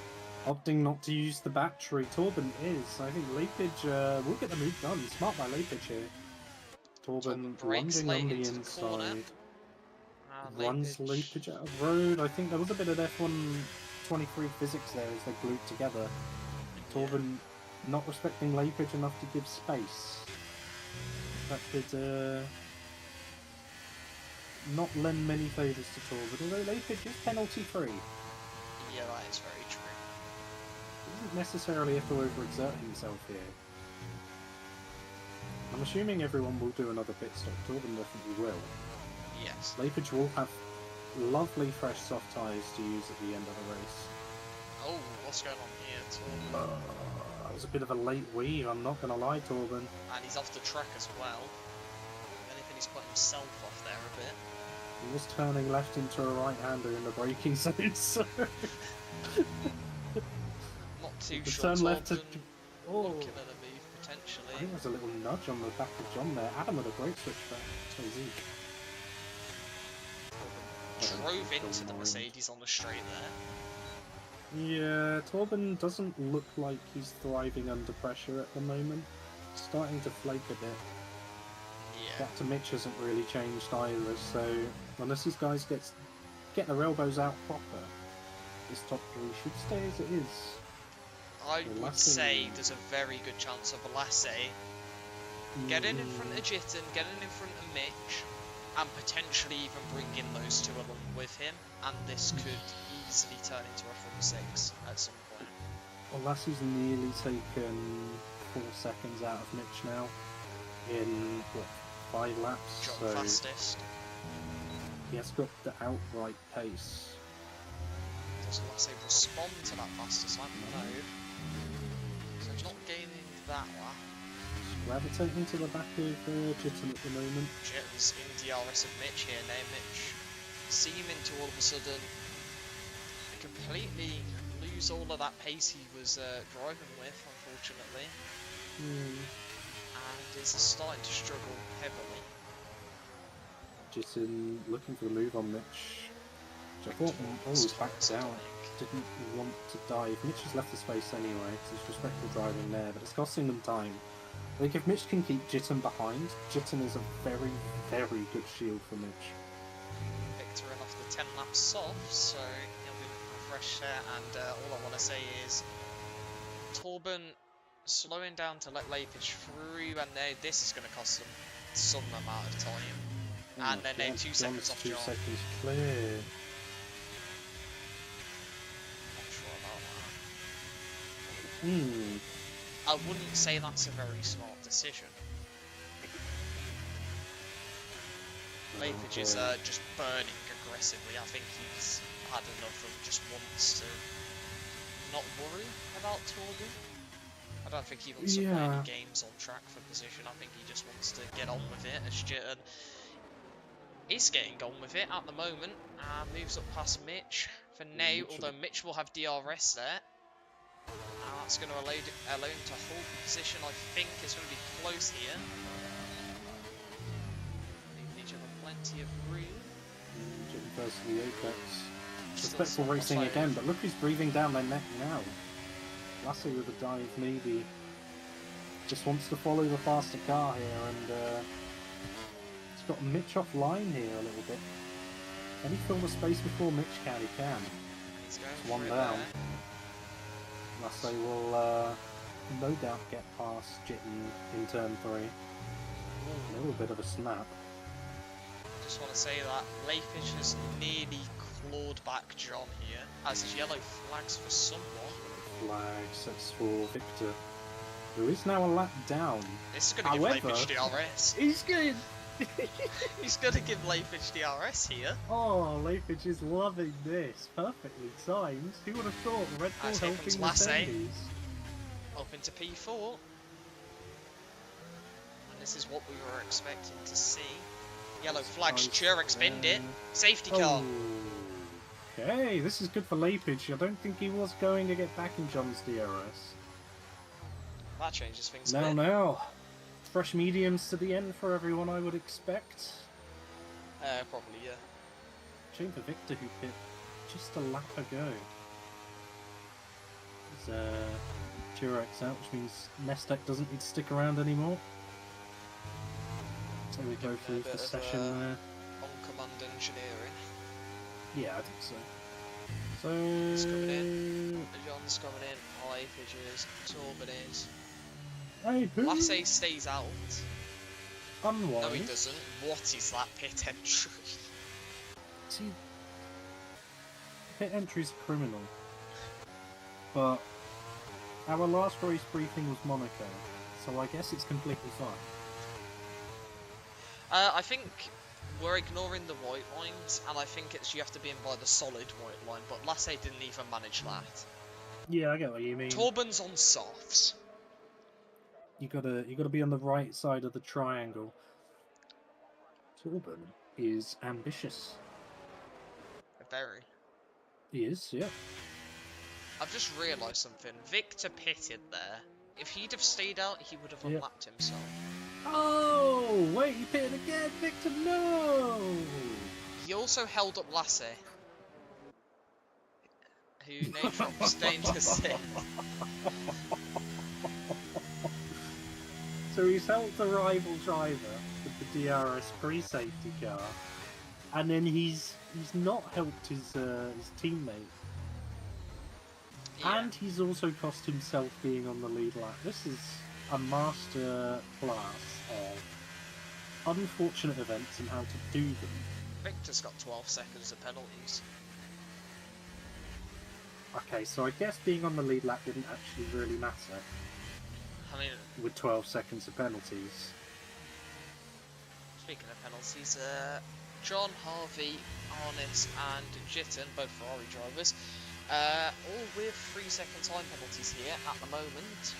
Opting not to use the battery, Torben is. I think Lapage will get the move done. Smart by Lapage here. Torben breaks lunging late on the into the corner. inside. Runs Lapage out of road. I think there was a bit of F123 physics there as they glued together. Torben not respecting Lapage enough to give space. That could not lend many favours to Torben, although Lapage is penalty free. Yeah, that is very true. He doesn't necessarily have to overexert himself here. I'm assuming everyone will do another pit stop. Torben definitely will. Yes. Lapage will have lovely fresh soft tyres to use at the end of the race. Oh, what's going on here, Torben? That was a bit of a late weave, I'm not going to lie, Torben. And he's off the track as well. If anything, he's put himself off there a bit. He was turning left into a right-hander in the braking zone, so... Not too the sure. turn left to... Looking at a move, potentially. I think there's a little nudge on the back of John there. Adam with a great switch back to Zeke. Drove into the Mercedes on the straight there. Yeah, Torben doesn't look like he's thriving under pressure at the moment. Starting to flake a bit. Yeah. Back to Mitch hasn't really changed either, so unless these guys get their elbows out proper, this top 3 should stay as it is. I would say there's a very good chance of Lasse getting in front of Jitten, getting in front of Mitch, and potentially even bringing those 2 along with him, and this could easily turn into a front 6 at some point. Well, Lasse's nearly taken 4 seconds out of Mitch now in, what, 5 laps? John so fastest. he has got the outright pace. Does Lasse respond to that fastest lap? No. So he's not gaining that lap. Gravitating to the back of Jitten at the moment. Jitten's in DRS of Mitch here now. Mitch seeming to all of a sudden completely lose all of that pace he was driving with, unfortunately. And is starting to struggle heavily. Jitten looking for the move on Mitch. Which I thought, backed out. Didn't want to dive. Mitch has left the space anyway, so it's respectful driving there, but it's costing them time. I think if Mitch can keep Jitten behind, Jitten is a very, very good shield for Mitch. Victor off the 10 laps soft, so he'll be looking fresh there, and all I want to say is Torben slowing down to let Lapage through, and this is going to cost them some amount of time. And then they're 2 seconds off John. 2 seconds clear. Not sure about that. I wouldn't say that's a very smart decision. Lapage is just burning aggressively. I think he's had enough and just wants to not worry about Torben. I don't think he wants to play any games on track for position. I think he just wants to get on with it, as Jitten is getting on with it at the moment, and moves up past Mitch. for now, although Mitch will have DRS there. And that's going to allow him to hold position, I think. It's going to be close here. Leave each other plenty of room. Getting close to the apex. Respectful racing again, but look who's breathing down their neck now. Lassie with a dive, maybe. Just wants to follow the faster car here, and it's got Mitch offline here a little bit. Can he fill the space before Mitch can? He can. He's going it's one down. Lassie will no doubt get past Jitten in turn 3. A little bit of a snap. Just want to say that Layfish has nearly clawed back John here, as his yellow flags for someone. Flags, that's for Victor, who is now a lap down. This is going to give Layfish DRS. He's good! He's going to give Layfish DRS here. Oh, Layfish is loving this. Perfectly timed. Who would have thought Red Bull helping Mercedes? Up into P4. And this is what we were expecting to see. Yellow flags, Turek spinned it. Safety car. Okay, this is good for Layfish. I don't think he was going to get back in John's DRS. That changes things a bit. Now. Fresh mediums to the end for everyone, I would expect. Probably, yeah. Shame for Victor, who pit just a lap ago. There's Turek's out, which means Mestek doesn't need to stick around anymore. So we go through the session there. On-command engineering. Yeah, I think so. So... He's coming in. John's coming in. Layfish is. Torben is. Hey, Lassie stays out. Unwise. No, he doesn't. What is that pit entry? See, pit entry's criminal. But our last race briefing was Monaco, so I guess it's completely fine. I think we're ignoring the white lines, and I think it's you have to be in by the solid white line, but Lassie didn't even manage that. Yeah, I get what you mean. Torben's on softs. You gotta be on the right side of the triangle. Torben is ambitious. Very. He is, yeah. I've just realised something. Victor pitted there. If he'd have stayed out, he would have unlapped himself. Oh, wait, he pitted again, Victor, no! He also held up Lassie, who now drops down to 6th. So he's helped the rival driver with the DRS pre-safety car, and then he's not helped his teammate, and he's also cost himself being on the lead lap. This is a master class of unfortunate events and how to do them. Victor's got 12 seconds of penalties. Okay, so I guess being on the lead lap didn't actually really matter. I mean, with 12 seconds of penalties. Speaking of penalties, John, Harvey, Arnett and Jitten, both Ferrari drivers, all with 3-second time penalties here at the moment.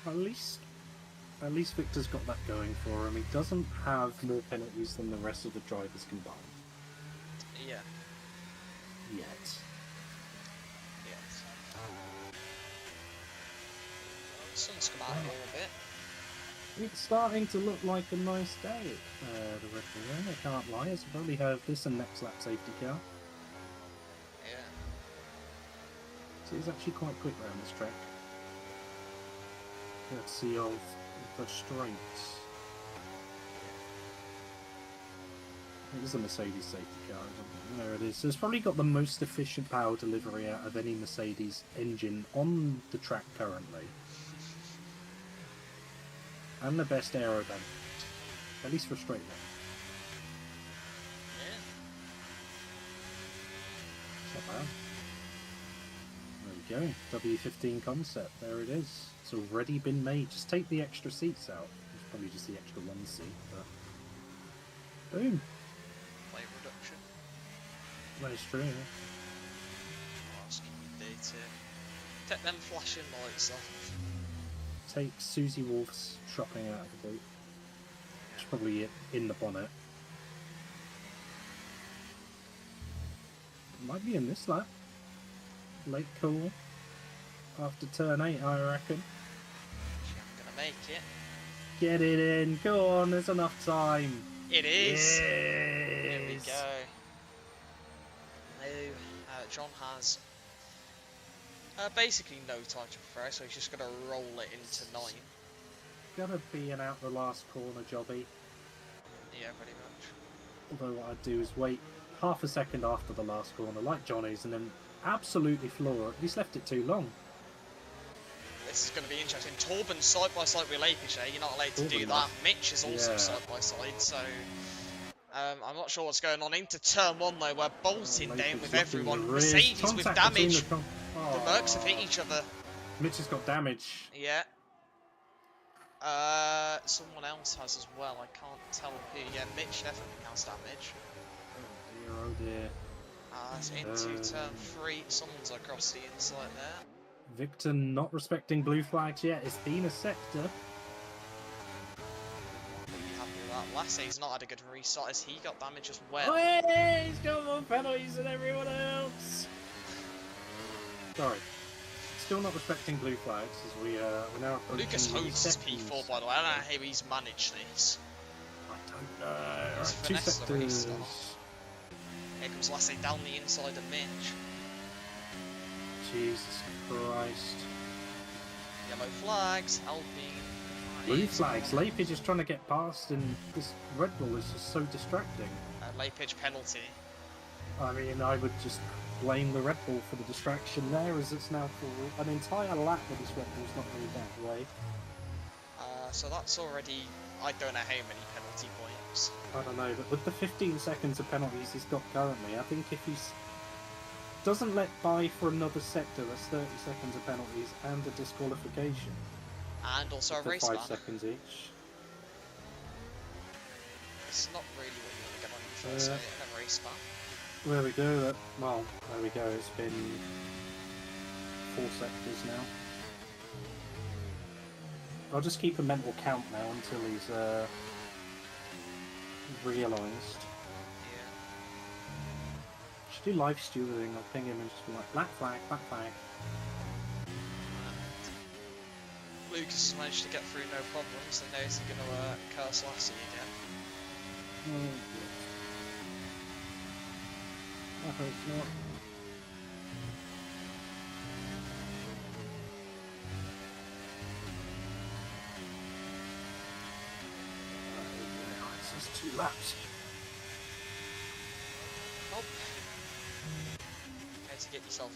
At least Victor's got that going for him. He doesn't have more penalties than the rest of the drivers combined. Yeah. Yet. Yes. Sun's come out a little bit. It's starting to look like a nice day at the Red Bull Ring, I can't lie. It's probably have this and next lap safety car. Yeah. So it's actually quite quick around this track. Courtesy of the strengths. It is a Mercedes safety car, isn't it? There it is. So it's probably got the most efficient power delivery out of any Mercedes engine on the track currently. And the best aerodynamic. At least for straight line. It's not bad. There we go. W15 concept. There it is. It's already been made. Just take the extra seats out. It's probably just the extra one seat, but boom. Weight reduction. That is true, yeah. Oh, that's data. Take them flashing lights off. Take Susie Wolf's shopping out of the boot. Which probably in the bonnet. Might be in this lap. Late call. After turn 8, I reckon. I'm gonna make it. Get it in. Go on, there's enough time. It is. Yes. Here we go. No, John has basically no time to prepare, so he's just gonna roll it into 9. Gonna be an out the last corner jobby. Yeah, pretty much. Although what I'd do is wait half a second after the last corner, like Johnny's, and then absolutely floor it. He's left it too long. This is going to be interesting. Torben side by side with Lapage. You're not allowed to do Torben, that. Mitch is also yeah. side by side, so I'm not sure what's going on. Into turn 1 though, we're bolting down with everyone. Mercedes with damage. The Mercs have hit each other. Mitch has got damage. Yeah. Someone else has as well. I can't tell who. Yeah, Mitch definitely has damage. Oh dear. It's into turn 3. Someone's across the inside there. Victor not respecting blue flags yet. It's been a sector. Happy with that. Lassie's not had a good restart as he got damage as well. Oh, yeah, he's got more penalties than everyone else. Sorry. Still not respecting blue flags as we're now approaching Lucas Hodes is seconds. P4 by the way. I don't know how he's managed this. I don't know. He's Right, 2 finessed the sectors. restart. Here comes Lassie down the inside of Mitch. Jesus Christ. Yellow flags, helping. Blue flags. Lapage is trying to get past, and this Red Bull is just so distracting. Lapage penalty. I mean, I would just blame the Red Bull for the distraction there, as it's now for an entire lap that this Red Bull's not moved out of the way. So that's already, I don't know how many penalty points. I don't know, but with the 15 seconds of penalties he's got currently, I think if he doesn't let by for another sector, that's 30 seconds of penalties and a disqualification. And also a race 5 ban. seconds each. It's not really what you want to get on your first in a race ban. There we go. Well, there we go. It's been 4 sectors now. I'll just keep a mental count now until he's realised. Yeah. Should do live stewarding. I'll ping him and just be like, black flag, black flag. Lucas has managed to get through no problems, so now he's going to curse Lassie again. Oh, yes. I hope not. It's just 2 laps. Oh. How to get yourself.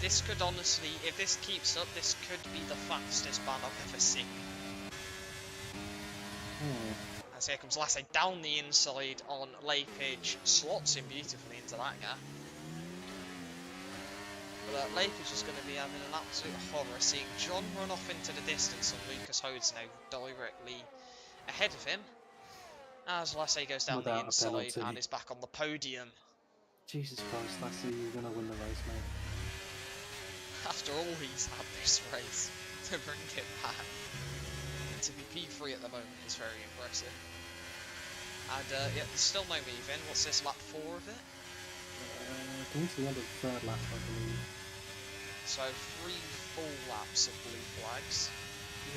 This could honestly, if this keeps up, this could be the fastest ban I've ever seen. As here comes Lassie down the inside on Lapage, slots him beautifully into that gap. But Lapage is going to be having an absolute horror seeing John run off into the distance and Lucas Hodes now directly ahead of him. As Lassie goes down the inside and is back on the podium. Jesus Christ, Lassie, you're going to win the race, mate. After all he's had this race, to bring it back. To be P3 at the moment is very impressive. And yeah, there's still no move in. What's this, lap 4 of it? Going to the end of the 3rd lap, I believe. So 3 full laps of blue flags.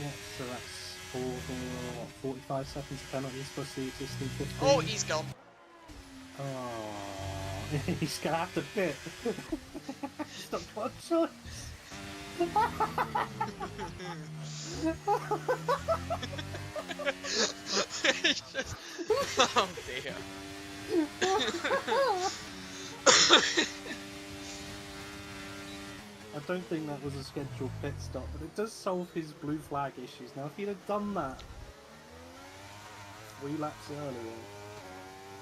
Yeah, so that's 45 seconds of penalties plus the existing 15. Oh, he's gone. Oh, he's going to have to pit. It's not one choice. Just... Oh dear. I don't think that was a scheduled pit stop, but it does solve his blue flag issues. Now, if he'd have done that 3 laps earlier,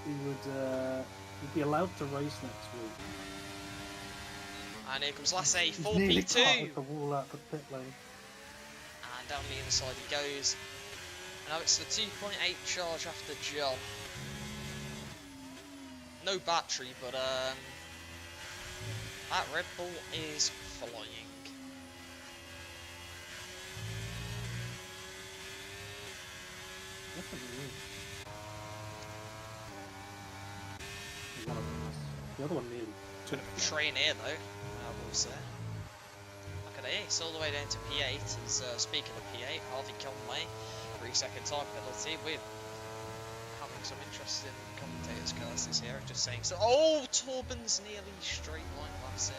he would he'd be allowed to race next week. And here comes Lassie, He's nearly 4P2. caught the wall out the pit lane. And down the inside he goes. And now it's the 2.8 charge after John. No battery, but that Red Bull is flying. Definitely is. One of them is. The other one nearly took me. Train here though, I will say. Look at this, all the way down to P8. Is speaking of P8, Harvey Conway, 3-second time penalty. We're having some interesting commentators' curses here. Just saying so. Oh, Torben's nearly straight line Lassie.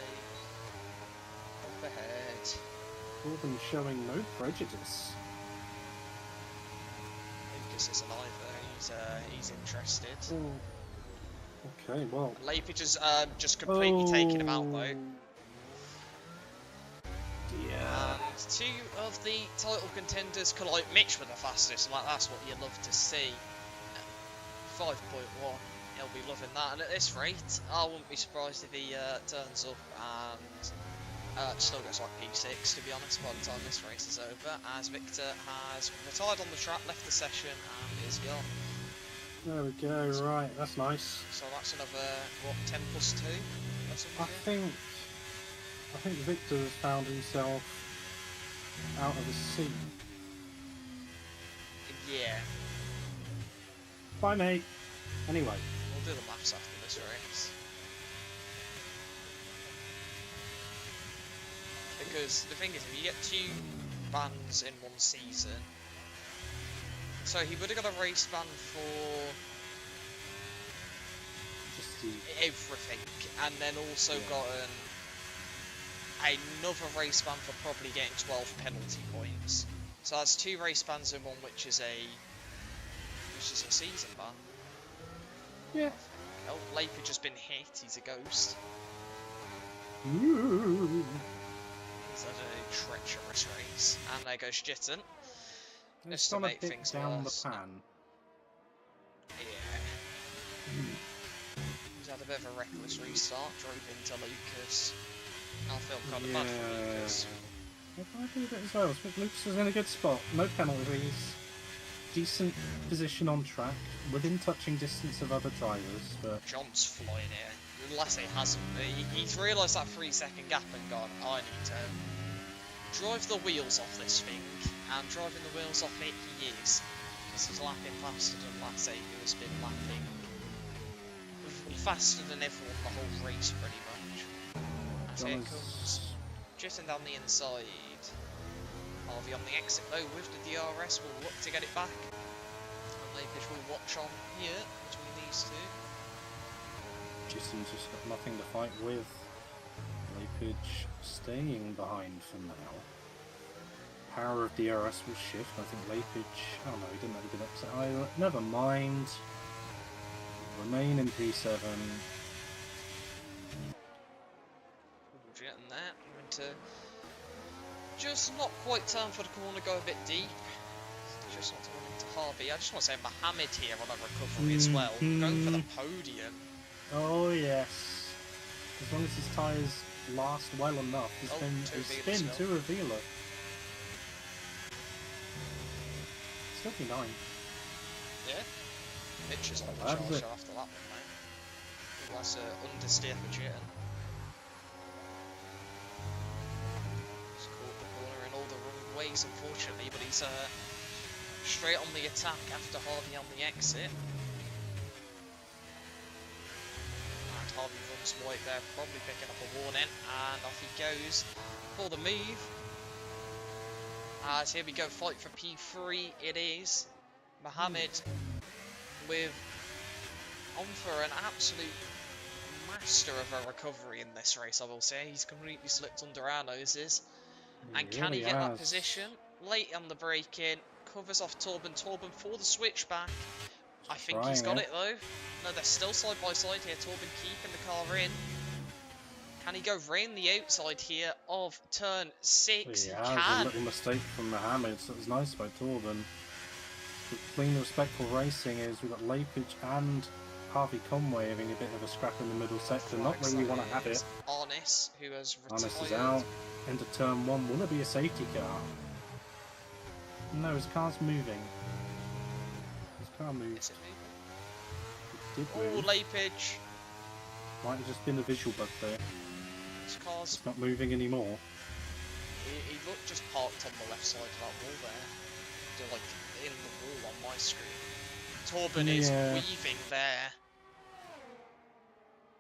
Up ahead. Torben showing no prejudice. Lucas isn't either. He's interested. Oh. Okay, well. Lapage is just completely taking him out though. Yeah. And two of the title contenders collide. Mitch with the fastest, like that's what you love to see. 5.1, he'll be loving that. And at this rate, I wouldn't be surprised if he turns up and still gets like P6 to be honest by the time this race is over, as Victor has retired on the track, left the session and is gone. There we go, right, that's nice. So that's another, what, 10 plus 2? I think Victor has found himself out of the seat. Yeah. Bye, mate. Anyway. We'll do the maths after this race. Because the thing is, if you get 2 bans in one season, so he would have got a race ban for Just the... everything, and then also gotten another race ban for probably getting 12 penalty points. So that's 2 race bans in one, which is a season ban. Yeah. Oh, Lapage has been hit. He's a ghost. Ooh. He's had a treacherous race, and there goes Jitten. It's Just to gonna make hit things down worse. the pan. Yeah. He's had a bit of a reckless restart, drove into Lucas. I feel kind of bad for Lucas. I do a bit as well. Lucas is in a good spot. No penalties. Decent position on track. Within touching distance of other drivers, but... John's flying here. Unless he hasn't. He's realised that 3-second gap and gone, I need to drive the wheels off this thing. And driving the wheels off it, he is. Because he's lapping faster than Lassie, who has been lapping faster than everyone the whole race, pretty much. As here comes Jitten down the inside. Harvey on the exit though with the DRS will look to get it back. And Lapage will watch on here between these two. Jitten's just got nothing to fight with. Lapage staying behind for now. Power of DRS will shift. I think Lapage... Oh no, he didn't have a good exit either. Never mind. Remain in P7. Getting that. Going to just not quite turn for the corner, go a bit deep. Just not to run into Harvey. I just want to say Mohammed here on a recovery as well. Going for the podium. Oh yes. As long as his tyres last well enough. He's been to Revealer. Still be 9. Yeah. Mitch is on the charge after that one, mate. That's understeer for Jitten. He's caught the corner in all the wrong ways, unfortunately, but he's straight on the attack after Harvey on the exit. And Harvey runs wide there, probably picking up a warning, and off he goes for the move. As here we go, fight for P3 it is. Mohammed with on for an absolute master of a recovery in this race, I will say. He's completely slipped under our noses. And can he get that position? Late on the break-in, covers off Torben. Torben for the switchback. I think he's got it though. No, they're still side by side here. Torben keeping the car in. Can he go round the outside here of turn 6? Yeah, that was a little mistake from Mohammed, so it was nice by Torben. But clean, respectful racing is we've got Lapage and Harvey Conway having a bit of a scrap in the middle sector. Not where you want to have it. Arnis, who has retired. Arnis is out into turn 1. Will it be a safety car? No, his car's moving. His car moved. Is it It did moving? move. Oh, Lapage. Might have just been a visual bug there. His car's... It's not moving anymore. He looked just parked on the left side of that wall there. like in the wall on my screen. Torben is weaving there.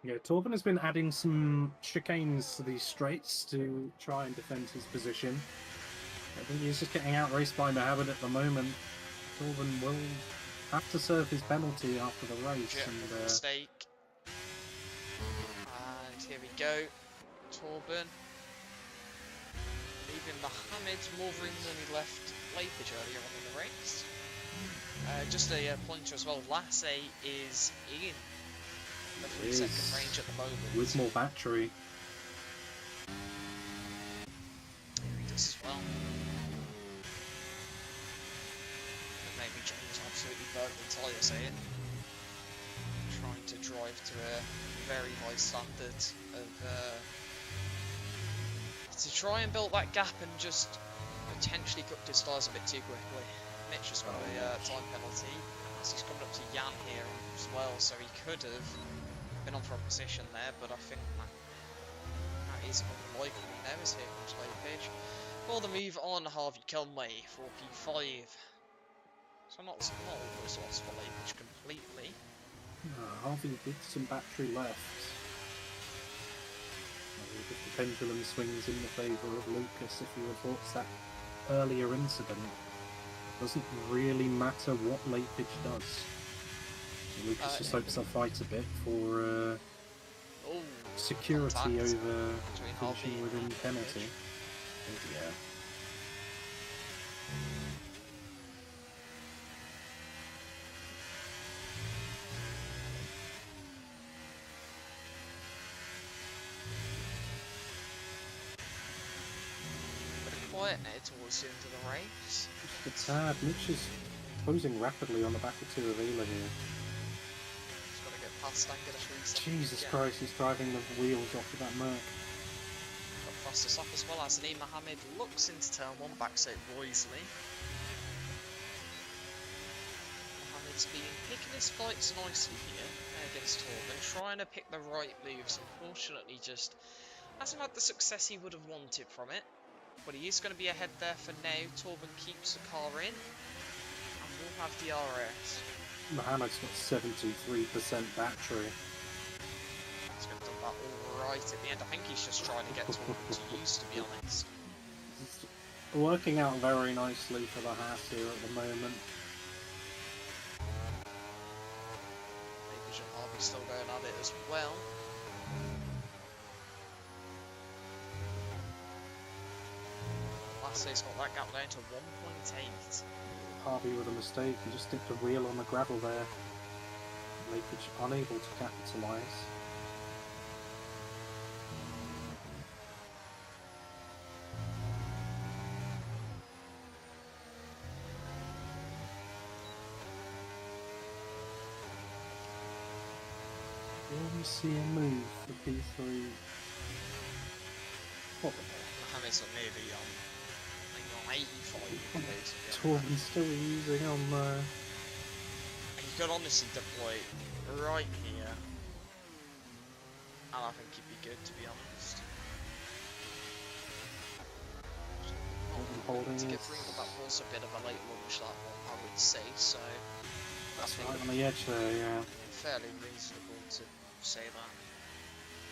Yeah, Torben has been adding some chicanes to these straights to try and defend his position. I think he's just getting outraced by Mohammed at the moment. Torben will have to serve his penalty after the race. And, mistake. And here we go. Torben leaving Mohammed more room than he left Lepage earlier on in the race. Just a pointer as well. Lasse is in the 3-second range at the moment. With more battery. Here he does as well. And maybe James absolutely burnt the tyres here. Trying to drive to a very high standard of to try and build that gap and just potentially cooked his tyres a bit too quickly. Mitch has got a time penalty as he's coming up to Jan here as well, so he could have been on front position there, but I think that is unlikely now as here comes Lepage. For the move on, Harvey Conway for P5. So not always lost for Lepage completely. Harvey with some battery left. If the pendulum swings in the favour of Lucas, if he reports that earlier incident, doesn't really matter what Lepage does. So Lucas just hopes they'll fight a bit for security over finishing within penalty. Oh dear. Quiet now towards the end of the race. Just a tad. Mitch is closing rapidly on the back of two of Ela here. He's got to get past and get a 3 second. Jesus Christ, he's driving the wheels off of that Merc. Got fastest up as well. Azani Mohammed looks into turn 1, backs out Boisley. Mohammed's been picking his fights nicely here against Torben, trying to pick the right moves. Unfortunately, just hasn't had the success he would have wanted from it. But he is going to be ahead there for now. Torben keeps the car in, and we'll have DRS. Mohammed's got 73% battery. He's going to do that all right at the end. I think he's just trying to get Torben to use, to be honest. It's working out very nicely for the Haas here at the moment. Lepage and Harvey still going at it as well. Lasse's got that gap down to 1.8. Harvey with a mistake, he just dipped a wheel on the gravel there. Lepage unable to capitalise. Will we see a move for P3? Probably. Mohammed's not nearly on 85. Torben's still using on there. He could honestly deploy right here, and I think he'd be good, to be honest. Holding to get through, that was a bit of a late launch, that one, I would say, so that's right on the edge there, yeah. Fairly reasonable to say that.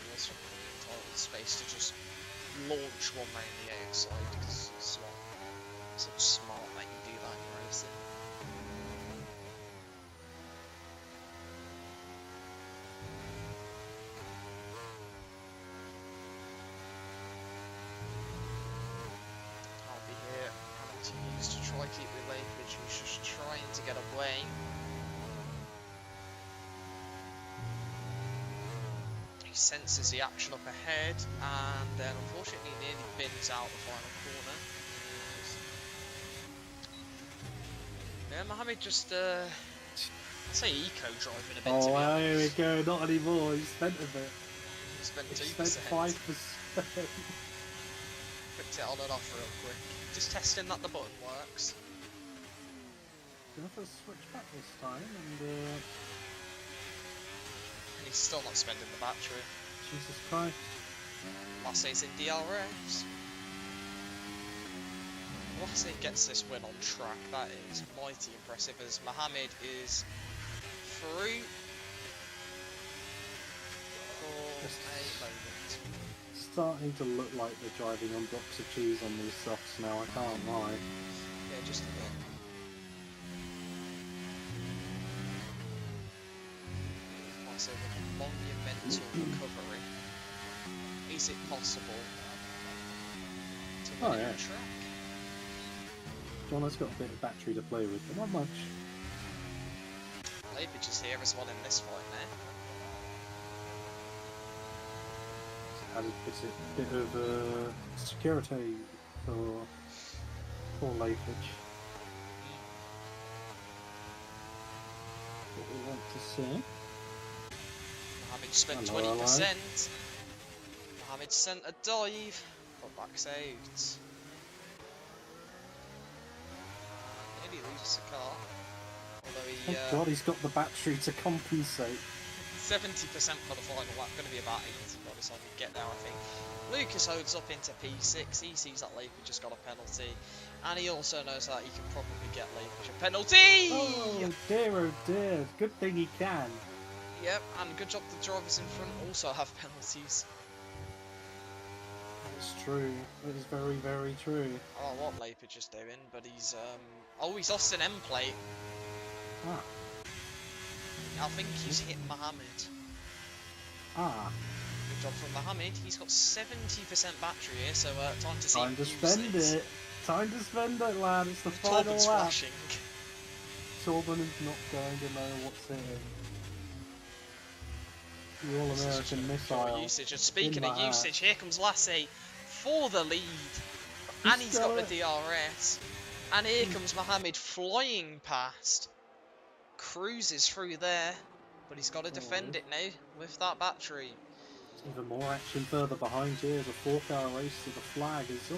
He also entitled space to just launch one way on the outside, because it's not so smart that you do that in racing. I'll be here having to use to try keep with Lepage, who's just trying to get away. He senses the action up ahead, and then unfortunately nearly bins out the final corner. Yeah, Mohammed just, I'd say eco-driving a bit, to be honest. Here we go, not anymore, he spent a bit. He spent 2%. He spent 5%. Picked it on and off real quick. Just testing that the button works. Gonna have to switch back this time, and he's still not spending the battery. Jesus Christ. Lasse's in DRS. Rossi gets this win on track. That is mighty impressive, as Mohammed is through for a moment. Starting to look like they're driving on blocks of cheese on these softs now, I can't lie. Yeah, just a bit. Rossi with a monumental recovery. Is it possible to win it on track? John has got a bit of battery to play with, but not much. Lepage is here as well in this fight now. It's a bit of security for Lepage. What we want to see. Mohammed spent 20%. Mohammed sent a dive, but backs out. Nearly loses the car. Although he. Thank God he's got the battery to compensate. 70% for the final lap, going to be about 80 by the time we get there, I think. Lucas holds up into P6, he sees that Lepage just got a penalty, and he also knows that he can probably get Lepage a penalty! Oh dear, good thing he can. Yep, and good job the drivers in front also have penalties. It's true, it is very, very true. I don't know what Lepage is doing, but he's, he's lost an M plate. Ah. I think he's hit Mohammed. Ah. Good job from Mohammed. He's got 70% battery here, so time to see Time to spend it. Time to spend it, lad. It's the final Torben's lap. flashing. Torben is not going to know what's in. The All-American missile. Usage. And speaking of usage, here comes Lassie for the lead. And he's got the DRS. And here comes Mohammed flying past. Cruises through there. But he's got to defend it now with that battery. Even more action further behind here. The 4-car race to the flag is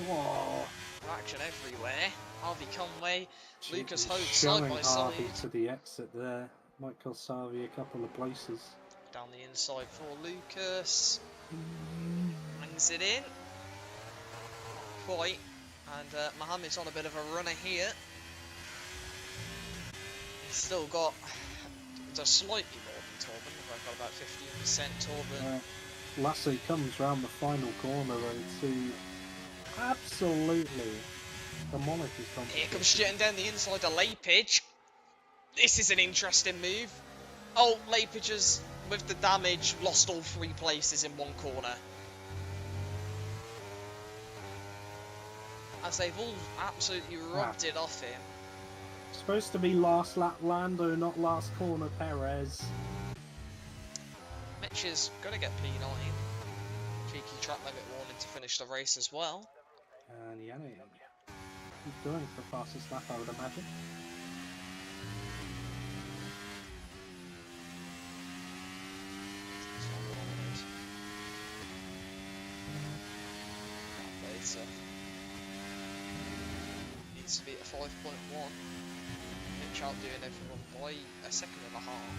action everywhere. Harvey Conway, Lucas Hogue side by side. Harvey to the exit there. Might cost Harvey a couple of places. Down the inside for Lucas. Hangs it in. Quite. And Mohammed's on a bit of a runner here. He's still got just slightly more than Torben. I've got about 15% Torben. Lassie comes round the final corner though to absolutely demolish his competition. Here comes shooting down the inside of Lepage. This is an interesting move. Oh, Lepage has, with the damage, lost all 3 places in one corner. As they've all absolutely rubbed it off him. Supposed to be last lap Lando, not last corner Perez. Mitch is going to get P9. Cheeky track limit warning to finish the race as well. And Yanni, he's going for the fastest lap, I would imagine. Later. Needs to be at 5.1. Mitch outdoing everyone by a second and a half.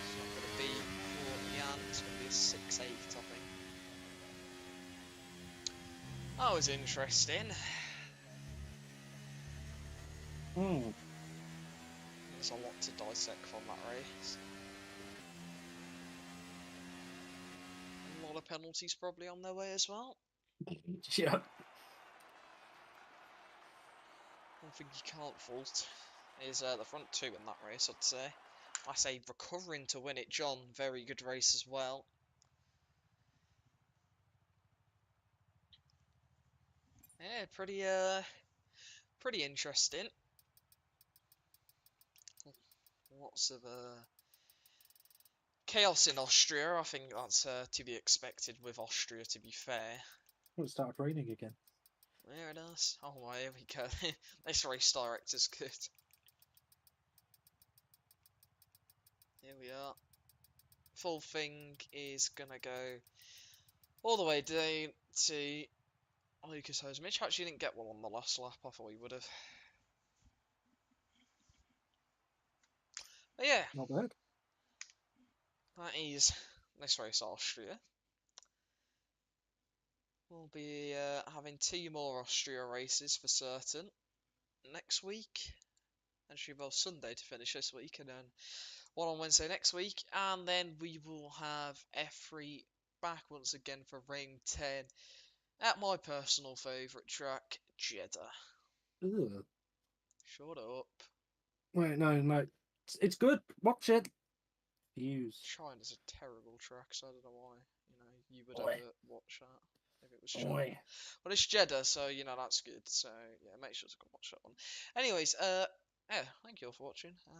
It's not going to be for Jan, it's going to be a 6.8, I think. That was interesting. There's a lot to dissect from that race. A lot of penalties probably on their way as well. Yeah. One thing you can't fault is the front 2 in that race, I'd say. I say recovering to win it. John, very good race as well. Yeah, pretty interesting. Lots of chaos in Austria. I think that's to be expected with Austria, to be fair. Well, it started raining again. There it is. Oh, well, here we go. This race director's good. Here we are. Full thing is gonna go all the way down to Lucas Hose. Mitch actually didn't get one on the last lap. I thought he would have. But yeah. Not bad. That is this race Austria. We'll be having 2 more Austria races for certain next week. Actually, well, Sunday to finish this week, and then one on Wednesday next week, and then we will have F3 back once again for Reign 10 at my personal favourite track, Jeddah. Ugh. Shut up. Wait, no, no. It's good. Watch it. Views. China's a terrible track, so I don't know why, you would Oi. ever watch that if it was China. Oi. But it's Jeddah, so, that's good. So, yeah, make sure to go watch that one. Anyways, yeah, thank you all for watching, and